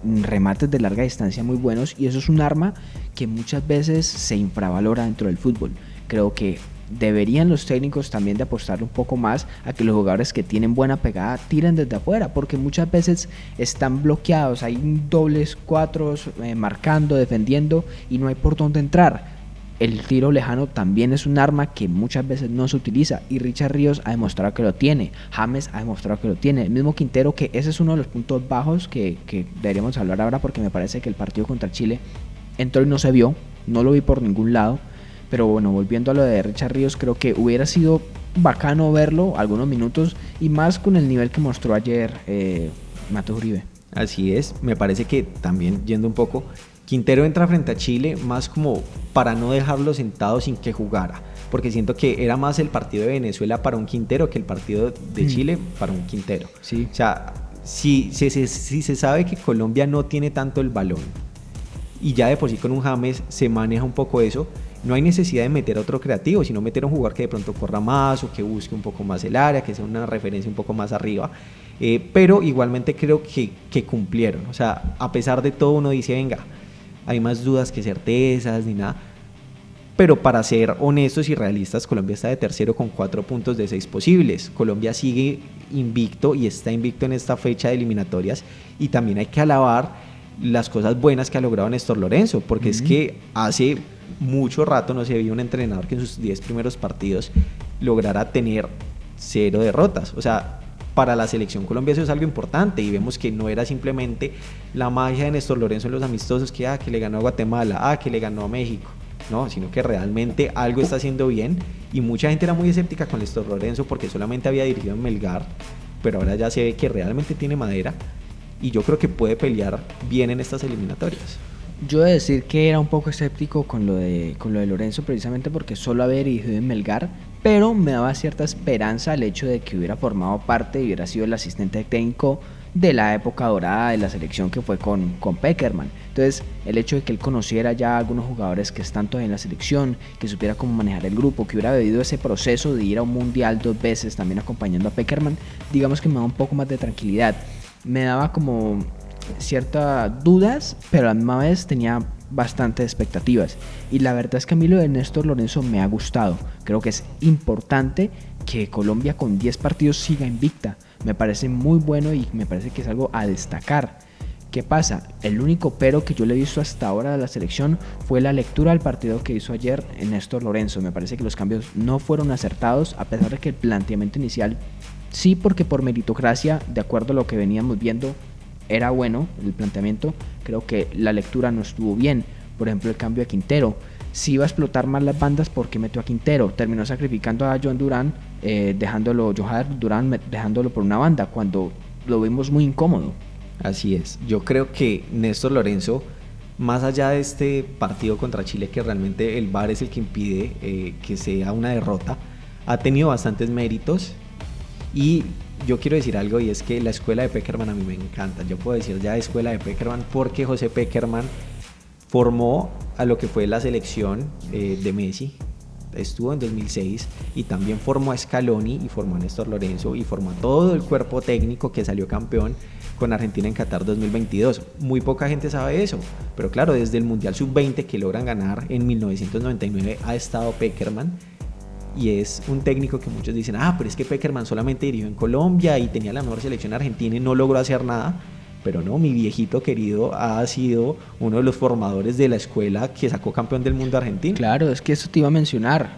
remates de larga distancia muy buenos, y eso es un arma que muchas veces se infravalora dentro del fútbol. Creo que deberían los técnicos también de apostar un poco más a que los jugadores que tienen buena pegada tiren desde afuera, porque muchas veces están bloqueados, hay dobles, cuatros, marcando, defendiendo, y no hay por dónde entrar. El tiro lejano también es un arma que muchas veces no se utiliza, y Richard Ríos ha demostrado que lo tiene, James ha demostrado que lo tiene, el mismo Quintero, que ese es uno de los puntos bajos que deberíamos hablar ahora, porque me parece que el partido contra Chile entró y no se vio, no lo vi por ningún lado. Pero bueno, volviendo a lo de Richard Ríos, creo que hubiera sido bacano verlo algunos minutos, y más con el nivel que mostró ayer Mateus Uribe. Así es, me parece que también, yendo un poco, Quintero entra frente a Chile más como para no dejarlo sentado sin que jugara, porque siento que era más el partido de Venezuela para un Quintero que el partido de Chile para un Quintero. Sí. O sea, si se sabe que Colombia no tiene tanto el balón y ya de por sí con un James se maneja un poco eso. No hay necesidad de meter a otro creativo, sino meter a un jugador que de pronto corra más o que busque un poco más el área, que sea una referencia un poco más arriba. Pero igualmente creo que cumplieron. O sea, a pesar de todo uno dice, venga, hay más dudas que certezas ni nada. Pero para ser honestos y realistas, Colombia está de tercero con 4 puntos de 6 posibles. Colombia sigue invicto y está invicto en esta fecha de eliminatorias. Y también hay que alabar las cosas buenas que ha logrado Néstor Lorenzo, porque es que hace mucho rato no se veía un entrenador que en sus 10 primeros partidos lograra tener 0 derrotas. O sea, para la selección Colombia eso es algo importante, y vemos que no era simplemente la magia de Néstor Lorenzo en los amistosos, que le ganó a Guatemala, que le ganó a México. No, sino que realmente algo está haciendo bien, y mucha gente era muy escéptica con Néstor Lorenzo porque solamente había dirigido en Melgar, pero ahora ya se ve que realmente tiene madera, y yo creo que puede pelear bien en estas eliminatorias. Yo he de decir que era un poco escéptico con lo de Lorenzo, precisamente porque solo había dirigido en Melgar, pero me daba cierta esperanza el hecho de que hubiera formado parte y hubiera sido el asistente técnico de la época dorada de la selección, que fue con Pekerman. Entonces, el hecho de que él conociera ya a algunos jugadores que están todavía en la selección, que supiera cómo manejar el grupo, que hubiera vivido ese proceso de ir a un mundial 2 veces también acompañando a Pekerman, digamos que me da un poco más de tranquilidad. Me daba como ciertas dudas, pero a la misma vez tenía bastantes expectativas, y la verdad es que a mí lo de Néstor Lorenzo me ha gustado. Creo que es importante que Colombia con 10 partidos siga invicta. Me parece muy bueno y me parece que es algo a destacar. ¿Qué pasa? El único pero que yo le he visto hasta ahora de la selección fue la lectura del partido que hizo ayer en Néstor Lorenzo. Me parece que los cambios no fueron acertados, a pesar de que el planteamiento inicial sí, porque por meritocracia, de acuerdo a lo que veníamos viendo, era bueno el planteamiento. Creo que la lectura no estuvo bien. Por ejemplo, el cambio a Quintero. Si iba a explotar más las bandas, ¿por qué metió a Quintero? Terminó sacrificando a Johan Durán, dejándolo por una banda, cuando lo vimos muy incómodo. Así es. Yo creo que Néstor Lorenzo, más allá de este partido contra Chile, que realmente el VAR es el que impide que sea una derrota, ha tenido bastantes méritos. Y yo quiero decir algo, y es que la escuela de Pekerman a mí me encanta. Yo puedo decir ya escuela de Pekerman porque José Pekerman formó a lo que fue la selección de Messi, estuvo en 2006, y también formó a Scaloni y formó a Néstor Lorenzo y formó a todo el cuerpo técnico que salió campeón con Argentina en Qatar 2022. Muy poca gente sabe eso, pero claro, desde el Mundial Sub-20 que logran ganar en 1999 ha estado Pekerman. Y es un técnico que muchos dicen, pero es que Pekerman solamente dirigió en Colombia y tenía la mejor selección argentina y no logró hacer nada. Pero no, mi viejito querido ha sido uno de los formadores de la escuela que sacó campeón del mundo argentino. Claro, es que eso te iba a mencionar.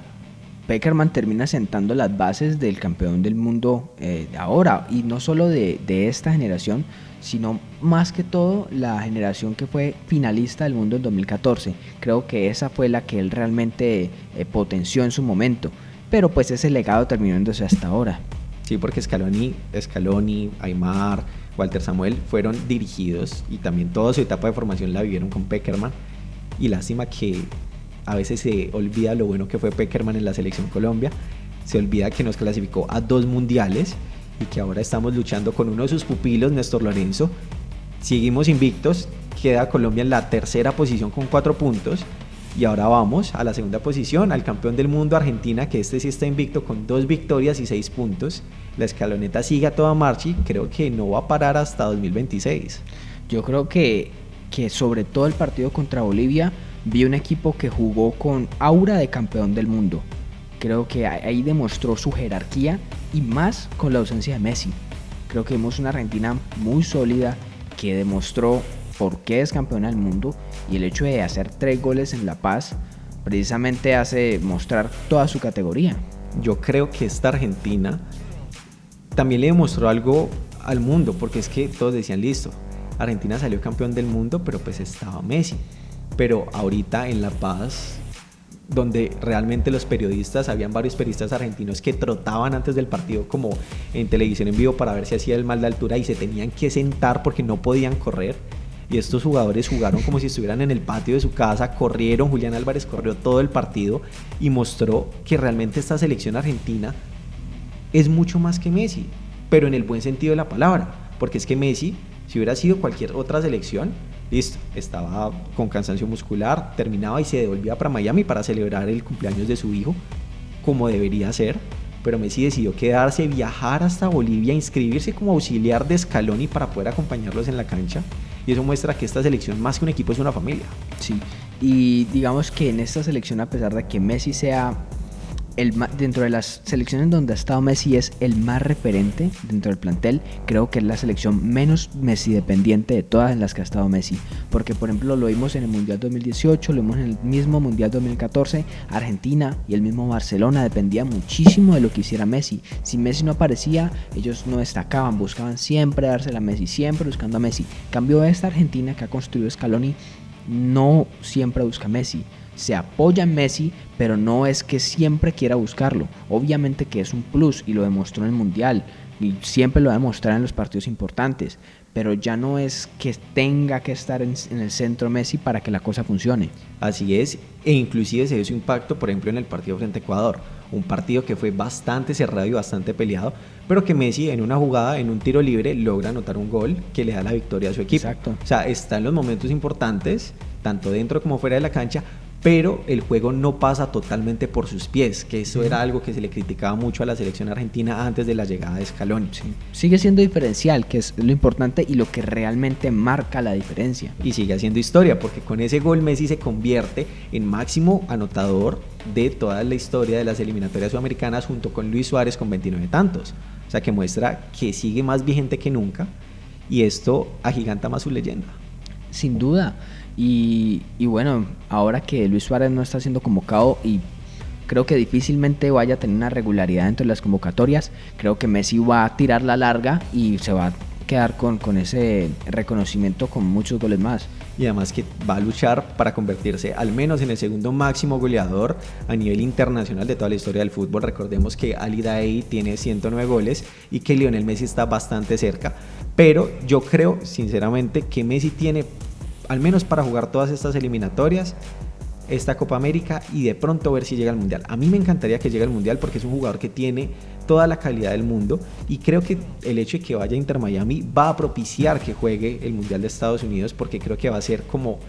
Pekerman termina sentando las bases del campeón del mundo ahora, y no solo de esta generación, sino más que todo la generación que fue finalista del mundo en 2014. Creo que esa fue la que él realmente potenció en su momento, pero pues ese legado terminó yéndose hasta ahora. Sí, porque Scaloni, Aimar, Walter Samuel fueron dirigidos, y también toda su etapa de formación la vivieron con Pekerman, y lástima que a veces se olvida lo bueno que fue Pekerman en la selección Colombia. Se olvida que nos clasificó a 2 mundiales y que ahora estamos luchando con uno de sus pupilos, Néstor Lorenzo. Seguimos invictos, queda Colombia en la tercera posición con 4 puntos, y ahora vamos a la segunda posición, al campeón del mundo Argentina, que sí está invicto con 2 victorias y 6 puntos. La escaloneta sigue a toda marcha y creo que no va a parar hasta 2026. Yo creo que sobre todo el partido contra Bolivia, vi un equipo que jugó con aura de campeón del mundo. Creo que ahí demostró su jerarquía, y más con la ausencia de Messi. Creo que vimos una Argentina muy sólida que demostró por qué es campeona del mundo, y el hecho de hacer 3 goles en La Paz precisamente hace mostrar toda su categoría. Yo creo que esta Argentina también le demostró algo al mundo, porque es que todos decían, listo, Argentina salió campeón del mundo, pero pues estaba Messi. Pero ahorita en La Paz, donde realmente los periodistas, habían varios periodistas argentinos que trotaban antes del partido como en televisión en vivo para ver si hacía el mal de altura, y se tenían que sentar porque no podían correr, y estos jugadores jugaron como si estuvieran en el patio de su casa, corrieron. Julián Álvarez corrió todo el partido y mostró que realmente esta selección argentina es mucho más que Messi, pero en el buen sentido de la palabra, porque es que Messi, si hubiera sido cualquier otra selección, listo, estaba con cansancio muscular, terminaba y se devolvía para Miami para celebrar el cumpleaños de su hijo, como debería ser, pero Messi decidió quedarse, viajar hasta Bolivia, inscribirse como auxiliar de Scaloni para poder acompañarlos en la cancha, y eso muestra que esta selección, más que un equipo, es una familia. Sí, y digamos que en esta selección, a pesar de que Messi sea dentro de las selecciones donde ha estado Messi, es el más referente dentro del plantel, creo que es la selección menos Messi dependiente de todas en las que ha estado Messi, porque por ejemplo lo vimos en el Mundial 2018, lo vimos en el mismo Mundial 2014, Argentina y el mismo Barcelona dependía muchísimo de lo que hiciera Messi. Si Messi no aparecía, ellos no destacaban, buscaban siempre dársela a Messi, siempre buscando a Messi. Cambio, esta Argentina que ha construido Scaloni no siempre busca a Messi, se apoya en Messi, pero no es que siempre quiera buscarlo. Obviamente que es un plus y lo demostró en el Mundial y siempre lo va a demostrar en los partidos importantes, pero ya no es que tenga que estar en el centro Messi para que la cosa funcione. Así es, e inclusive se dio su impacto, por ejemplo, en el partido frente a Ecuador, un partido que fue bastante cerrado y bastante peleado, pero que Messi en una jugada, en un tiro libre, logra anotar un gol que le da la victoria a su equipo. Exacto. O sea, está en los momentos importantes, tanto dentro como fuera de la cancha, pero el juego no pasa totalmente por sus pies, que eso era algo que se le criticaba mucho a la selección argentina antes de la llegada de Scaloni. Sí. Sigue siendo diferencial, que es lo importante y lo que realmente marca la diferencia. Y sigue haciendo historia, porque con ese gol Messi se convierte en máximo anotador de toda la historia de las eliminatorias sudamericanas, junto con Luis Suárez con 29 tantos. O sea, que muestra que sigue más vigente que nunca, y esto agiganta más su leyenda. Sin duda. Y bueno, ahora que Luis Suárez no está siendo convocado y creo que difícilmente vaya a tener una regularidad dentro de las convocatorias, creo que Messi va a tirar la larga y se va a quedar con ese reconocimiento con muchos goles más. Y además que va a luchar para convertirse al menos en el segundo máximo goleador a nivel internacional de toda la historia del fútbol. Recordemos que Ali Daei tiene 109 goles y que Lionel Messi está bastante cerca, pero yo creo sinceramente que Messi tiene, al menos para jugar todas estas eliminatorias, esta Copa América y de pronto ver si llega al Mundial. A mí me encantaría que llegue al Mundial porque es un jugador que tiene toda la calidad del mundo, y creo que el hecho de que vaya a Inter Miami va a propiciar que juegue el Mundial de Estados Unidos, porque creo que va a ser como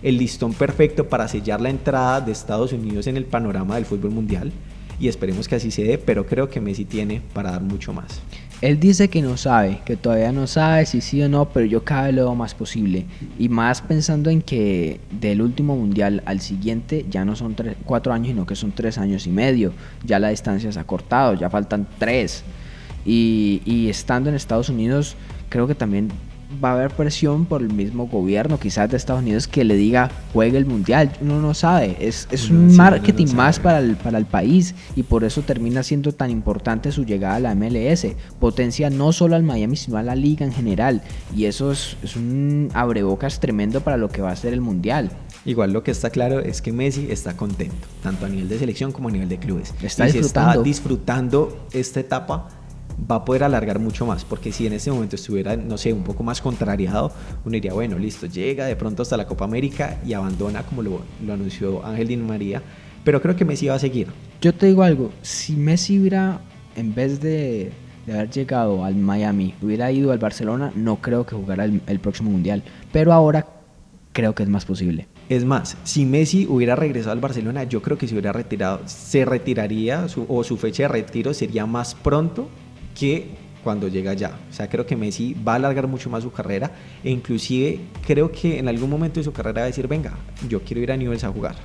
el listón perfecto para sellar la entrada de Estados Unidos en el panorama del fútbol mundial, y esperemos que así se dé, pero creo que Messi tiene para dar mucho más. Él dice que no sabe, que todavía no sabe si sí o no, pero yo cada vez lo veo más posible. Y más pensando en que del último mundial al siguiente ya no son 4 años, sino que son 3 años y medio. Ya la distancia se ha cortado, ya faltan 3. Y estando en Estados Unidos, creo que también va a haber presión por el mismo gobierno, quizás de Estados Unidos, que le diga juegue el mundial. Uno no sabe, es un marketing más para el país, y por eso termina siendo tan importante su llegada a la MLS. Potencia no solo al Miami, sino a la liga en general, y eso es un abrebocas tremendo para lo que va a ser el mundial. Igual lo que está claro es que Messi está contento, tanto a nivel de selección como a nivel de clubes. Está disfrutando esta etapa, va a poder alargar mucho más, porque si en este momento estuviera, no sé, un poco más contrariado, uno diría, bueno, listo, llega de pronto hasta la Copa América y abandona, como lo anunció Ángel Di María, pero creo que Messi va a seguir. Yo te digo algo, si Messi hubiera, en vez de haber llegado al Miami, hubiera ido al Barcelona, no creo que jugara el próximo mundial, pero ahora creo que es más posible. Es más, si Messi hubiera regresado al Barcelona, yo creo que se hubiera retirado, se retiraría, o su fecha de retiro sería más pronto que cuando llega allá. O sea, creo que Messi va a alargar mucho más su carrera, e inclusive creo que en algún momento de su carrera va a decir, venga, yo quiero ir a Newell's a jugar.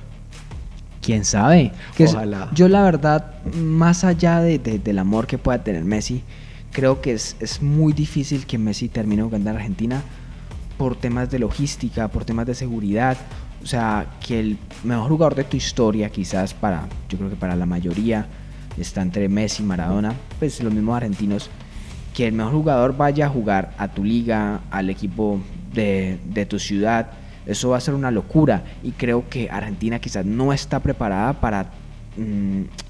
¿Quién sabe? Ojalá. Yo la verdad, más allá del amor que pueda tener Messi, creo que es muy difícil que Messi termine jugando en Argentina por temas de logística, por temas de seguridad. O sea, que el mejor jugador de tu historia, quizás yo creo que para la mayoría, está entre Messi y Maradona, pues los mismos argentinos, que el mejor jugador vaya a jugar a tu liga, al equipo de tu ciudad, eso va a ser una locura, y creo que Argentina quizás no está preparada para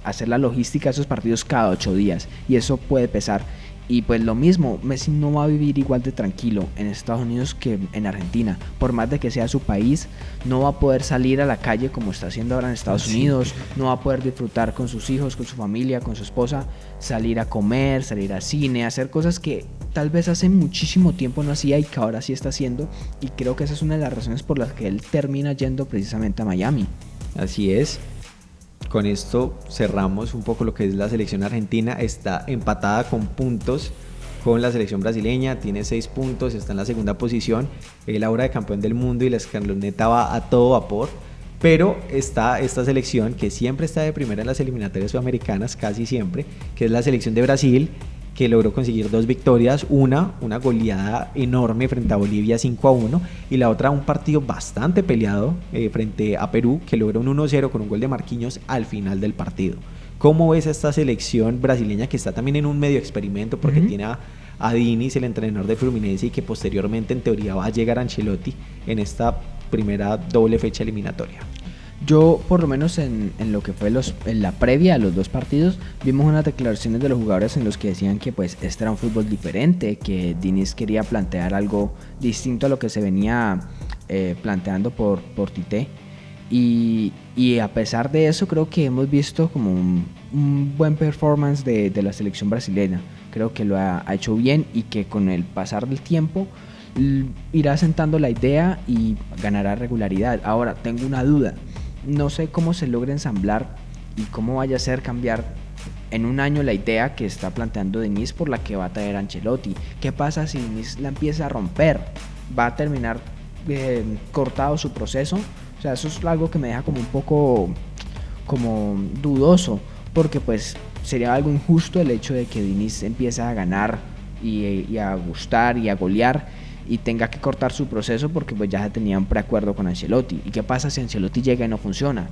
hacer la logística de esos partidos cada 8 días, y eso puede pesar. Y pues lo mismo, Messi no va a vivir igual de tranquilo en Estados Unidos que en Argentina. Por más de que sea su país, no va a poder salir a la calle como está haciendo ahora en Estados Unidos, no va a poder disfrutar con sus hijos, con su familia, con su esposa, salir a comer, salir al cine, hacer cosas que tal vez hace muchísimo tiempo no hacía y que ahora sí está haciendo. Y creo que esa es una de las razones por las que él termina yendo precisamente a Miami. Así es. Con esto cerramos un poco lo que es la selección argentina. Está empatada con puntos con la selección brasileña, tiene 6 puntos, está en la segunda posición, el aura de campeón del mundo y la escaloneta va a todo vapor. Pero está esta selección que siempre está de primera en las eliminatorias sudamericanas, casi siempre, que es la selección de Brasil, que logró conseguir 2 victorias, una goleada enorme frente a Bolivia 5-1 y la otra un partido bastante peleado frente a Perú, que logró un 1-0 con un gol de Marquinhos al final del partido. ¿Cómo ves a esta selección brasileña que está también en un medio experimento porque tiene a Diniz, el entrenador de Fluminense, y que posteriormente en teoría va a llegar a Ancelotti en esta primera doble fecha eliminatoria? Yo, por lo menos en lo que fue en la previa a los 2 partidos, vimos unas declaraciones de los jugadores en los que decían que pues este era un fútbol diferente, que Diniz quería plantear algo distinto a lo que se venía planteando por Tite. Y a pesar de eso, creo que hemos visto como un buen performance de la selección brasileña. Creo que lo ha hecho bien y que con el pasar del tiempo irá sentando la idea y ganará regularidad. Ahora, tengo una duda. No sé cómo se logra ensamblar y cómo vaya a ser cambiar en un año la idea que está planteando Diniz por la que va a traer Ancelotti. ¿Qué pasa si Diniz la empieza a romper? ¿Va a terminar cortado su proceso? O sea, eso es algo que me deja como un poco como dudoso, porque pues sería algo injusto el hecho de que Diniz empiece a ganar y a gustar y a golear y tenga que cortar su proceso porque pues ya se tenía un preacuerdo con Ancelotti. ¿Y qué pasa si Ancelotti llega y no funciona?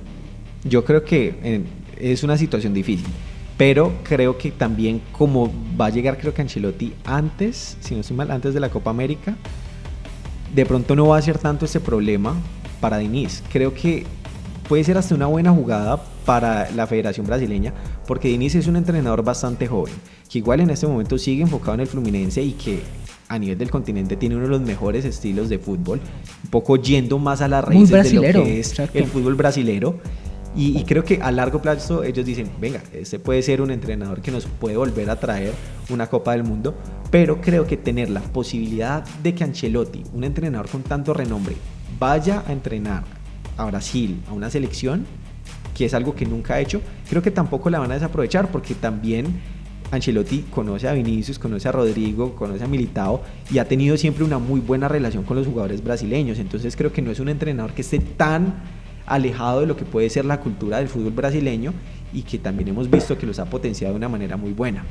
Yo creo que es una situación difícil, pero creo que también como va a llegar, creo que Ancelotti antes, si no estoy mal, antes de la Copa América, de pronto no va a ser tanto ese problema para Diniz. Creo que puede ser hasta una buena jugada para la Federación Brasileña, porque Diniz es un entrenador bastante joven, que igual en este momento sigue enfocado en el Fluminense y que a nivel del continente tiene uno de los mejores estilos de fútbol, un poco yendo más a las raíces de lo que es el fútbol brasilero. Y creo que a largo plazo ellos dicen, venga, este puede ser un entrenador que nos puede volver a traer una Copa del Mundo, pero creo que tener la posibilidad de que Ancelotti, un entrenador con tanto renombre, vaya a entrenar a Brasil, a una selección, que es algo que nunca ha hecho, creo que tampoco la van a desaprovechar, porque también Ancelotti conoce a Vinicius, conoce a Rodrigo, conoce a Militao y ha tenido siempre una muy buena relación con los jugadores brasileños. Entonces creo que no es un entrenador que esté tan alejado de lo que puede ser la cultura del fútbol brasileño y que también hemos visto que los ha potenciado de una manera muy buena.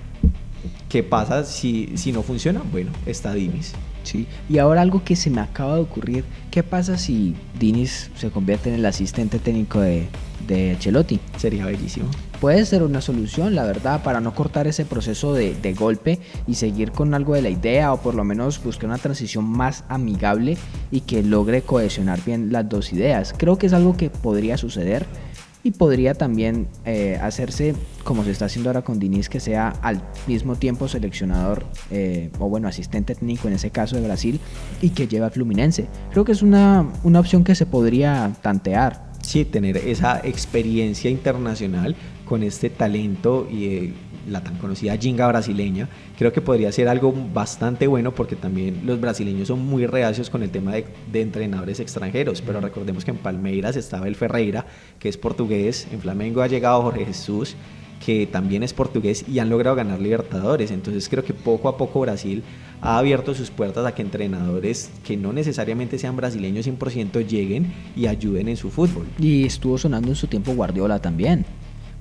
¿Qué pasa si no funciona? Bueno, está Diniz. Sí. Y ahora algo que se me acaba de ocurrir, ¿qué pasa si Diniz se convierte en el asistente técnico de Ancelotti? Sería bellísimo. Puede ser una solución, la verdad, para no cortar ese proceso de golpe y seguir con algo de la idea, o por lo menos buscar una transición más amigable y que logre cohesionar bien las dos ideas. Creo que es algo que podría suceder y podría también hacerse como se está haciendo ahora con Diniz, que sea al mismo tiempo seleccionador o bueno, asistente técnico en ese caso de Brasil y que lleve al Fluminense. Creo que es una opción que se podría tantear. Sí, tener esa experiencia internacional con este talento y la tan conocida Ginga brasileña, creo que podría ser algo bastante bueno, porque también los brasileños son muy reacios con el tema de entrenadores extranjeros, pero recordemos que en Palmeiras estaba el Ferreira, que es portugués, en Flamengo ha llegado Jorge Jesús, que también es portugués, y han logrado ganar Libertadores. Entonces creo que poco a poco Brasil ha abierto sus puertas a que entrenadores que no necesariamente sean brasileños 100% lleguen y ayuden en su fútbol. Y estuvo sonando en su tiempo Guardiola también.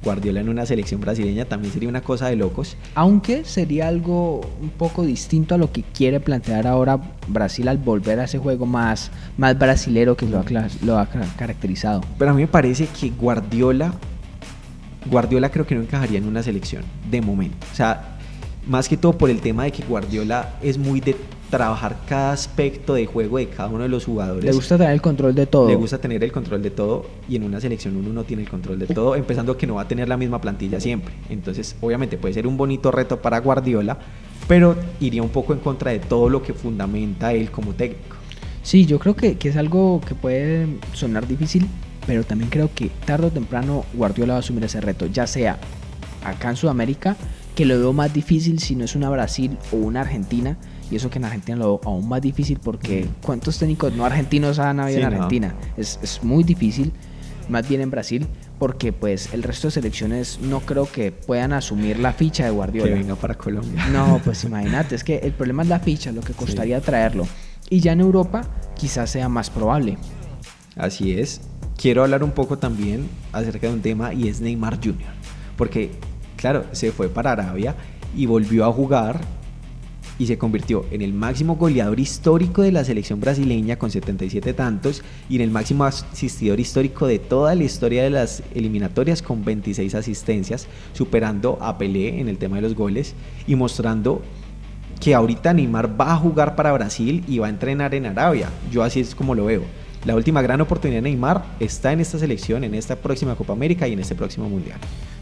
Guardiola en una selección brasileña también sería una cosa de locos. Aunque sería algo un poco distinto a lo que quiere plantear ahora Brasil al volver a ese juego más brasilero que lo ha caracterizado. Pero a mí me parece que Guardiola creo que no encajaría en una selección de momento. O sea, más que todo por el tema de que Guardiola es muy de trabajar cada aspecto de juego de cada uno de los jugadores. Le gusta tener el control de todo. Le gusta tener el control de todo, y en una selección uno no tiene el control de todo, empezando que no va a tener la misma plantilla siempre. Entonces, obviamente puede ser un bonito reto para Guardiola, pero iría un poco en contra de todo lo que fundamenta él como técnico. Sí, yo creo que es algo que puede sonar difícil, pero también creo que tarde o temprano Guardiola va a asumir ese reto, ya sea acá en Sudamérica, que lo veo más difícil si no es una Brasil o una Argentina, y eso que en Argentina lo veo aún más difícil porque ¿cuántos técnicos no argentinos han habido en Argentina? No. Es muy difícil, más bien en Brasil, porque pues el resto de selecciones no creo que puedan asumir la ficha de Guardiola. Que venga para Colombia. No, pues imagínate, es que el problema es la ficha, lo que costaría traerlo. Y ya en Europa quizás sea más probable. Así es. Quiero hablar un poco también acerca de un tema y es Neymar Jr. Porque, claro, se fue para Arabia y volvió a jugar y se convirtió en el máximo goleador histórico de la selección brasileña con 77 tantos y en el máximo asistidor histórico de toda la historia de las eliminatorias con 26 asistencias, superando a Pelé en el tema de los goles y mostrando que ahorita Neymar va a jugar para Brasil y va a entrenar en Arabia. Yo así es como lo veo. La última gran oportunidad de Neymar está en esta selección, en esta próxima Copa América y en este próximo Mundial.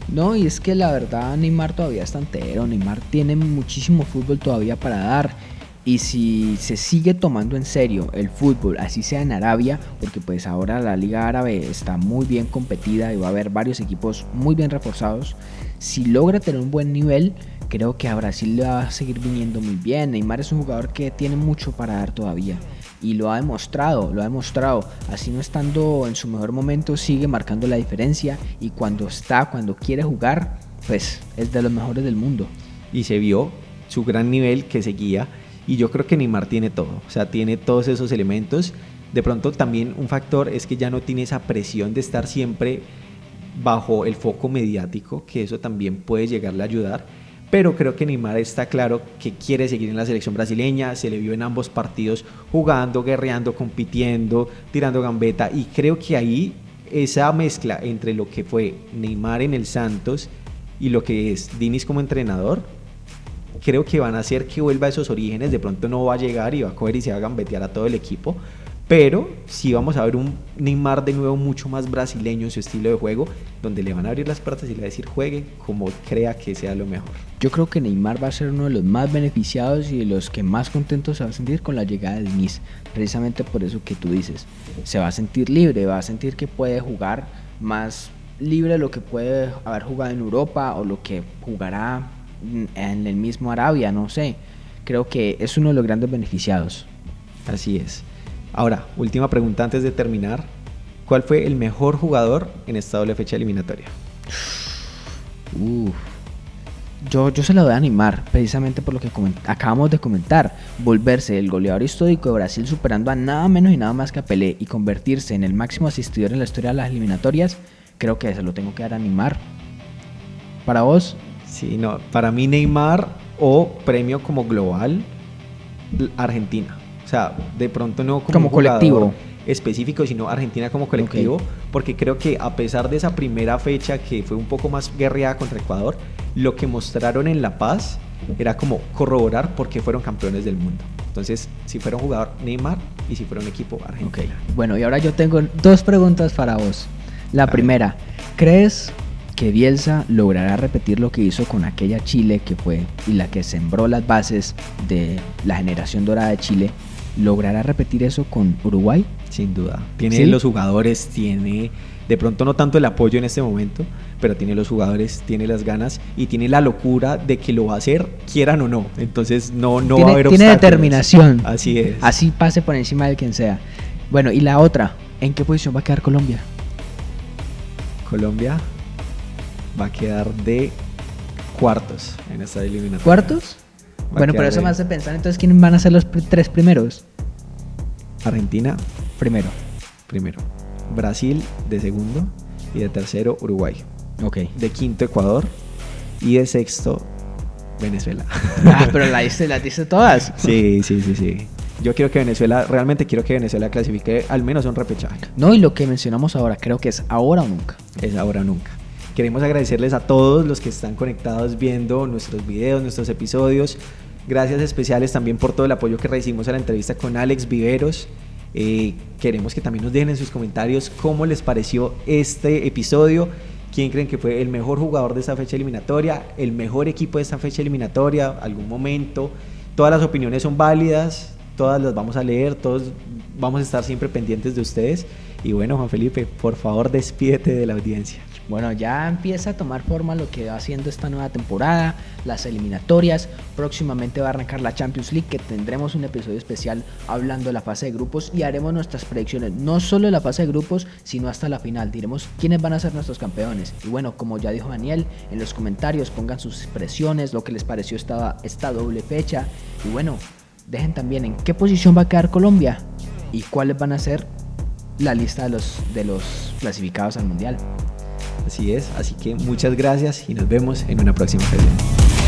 No, y es que la verdad Neymar todavía está entero, Neymar tiene muchísimo fútbol todavía para dar. Y si se sigue tomando en serio el fútbol, así sea en Arabia, porque pues ahora la Liga Árabe está muy bien competida y va a haber varios equipos muy bien reforzados, si logra tener un buen nivel, creo que a Brasil le va a seguir viniendo muy bien. Neymar es un jugador que tiene mucho para dar todavía y lo ha demostrado, así no estando en su mejor momento sigue marcando la diferencia y cuando quiere jugar, pues es de los mejores del mundo. Y se vio su gran nivel que seguía. Y yo creo que Neymar tiene todo, o sea, tiene todos esos elementos. De pronto también un factor es que ya no tiene esa presión de estar siempre bajo el foco mediático, que eso también puede llegarle a ayudar. Pero creo que Neymar está claro que quiere seguir en la selección brasileña, se le vio en ambos partidos jugando, guerreando, compitiendo, tirando gambeta. Y creo que ahí esa mezcla entre lo que fue Neymar en el Santos y lo que es Diniz como entrenador, creo que van a hacer que vuelva a esos orígenes. De pronto no va a llegar y va a coger y se va a gambetear a todo el equipo, pero sí vamos a ver un Neymar de nuevo mucho más brasileño en su estilo de juego, donde le van a abrir las puertas y le va a decir juegue como crea que sea lo mejor. Yo creo que Neymar va a ser uno de los más beneficiados y de los que más contentos se va a sentir con la llegada de Diniz, precisamente por eso que tú dices, se va a sentir libre, va a sentir que puede jugar más libre de lo que puede haber jugado en Europa o lo que jugará en el mismo Arabia, no sé. Creo que es uno de los grandes beneficiados. Así es. Ahora, última pregunta antes de terminar. ¿Cuál fue el mejor jugador en esta doble fecha eliminatoria? Yo se lo doy a Neymar, precisamente por lo que acabamos de comentar. Volverse el goleador histórico de Brasil superando a nada menos y nada más que a Pelé y convertirse en el máximo asistidor en la historia de las eliminatorias, creo que se lo tengo que dar a Neymar. ¿Para vos? Sí, no, para mí Neymar o premio como global Argentina. O sea, de pronto no como colectivo específico, sino Argentina como colectivo, porque creo que a pesar de esa primera fecha que fue un poco más guerreada contra Ecuador, lo que mostraron en La Paz era como corroborar por qué fueron campeones del mundo. Entonces, si fuera un jugador Neymar y si fuera un equipo Argentina. Bueno, y ahora yo tengo dos preguntas para vos. La primera, ¿crees que Bielsa logrará repetir lo que hizo con aquella Chile que fue y la que sembró las bases de la generación dorada de Chile? ¿Logrará repetir eso con Uruguay? Sin duda. Tiene los jugadores, tiene de pronto no tanto el apoyo en este momento, pero tiene los jugadores, tiene las ganas y tiene la locura de que lo va a hacer, quieran o no. Entonces no va a haber obstáculos. Tiene determinación. Así es. Así pase por encima de quien sea. Bueno, y la otra, ¿en qué posición va a quedar Colombia? Colombia va a quedar de cuartos en esta eliminatoria. ¿Cuartos? Bueno, pero eso me hace pensar, entonces, ¿quiénes van a ser los tres primeros? Argentina. Primero. Brasil de segundo y de tercero Uruguay. De quinto Ecuador y de sexto Venezuela. Pero las dice todas. Sí. Yo realmente quiero que Venezuela clasifique al menos a un repechaje. No, y lo que mencionamos ahora, creo que es ahora o nunca. Es ahora o nunca. Queremos agradecerles a todos los que están conectados viendo nuestros videos, nuestros episodios. Gracias especiales también por todo el apoyo que recibimos a la entrevista con Alex Viveros. Queremos que también nos dejen en sus comentarios cómo les pareció este episodio quién creen que fue el mejor jugador de esta fecha eliminatoria, el mejor equipo de esta fecha eliminatoria, algún momento. Todas las opiniones son válidas, todas las vamos a leer, todos vamos a estar siempre pendientes de ustedes. Y bueno, Juan Felipe, por favor, despídete de la audiencia. Bueno, ya empieza a tomar forma lo que va haciendo esta nueva temporada, las eliminatorias. Próximamente va a arrancar la Champions League, que tendremos un episodio especial hablando de la fase de grupos y haremos nuestras predicciones, no solo de la fase de grupos, sino hasta la final. Diremos quiénes van a ser nuestros campeones. Y bueno, como ya dijo Daniel, en los comentarios pongan sus expresiones, lo que les pareció esta doble fecha. Y bueno, dejen también en qué posición va a quedar Colombia y cuáles van a ser la lista de los clasificados al Mundial. Así es, así que muchas gracias y nos vemos en una próxima ocasión.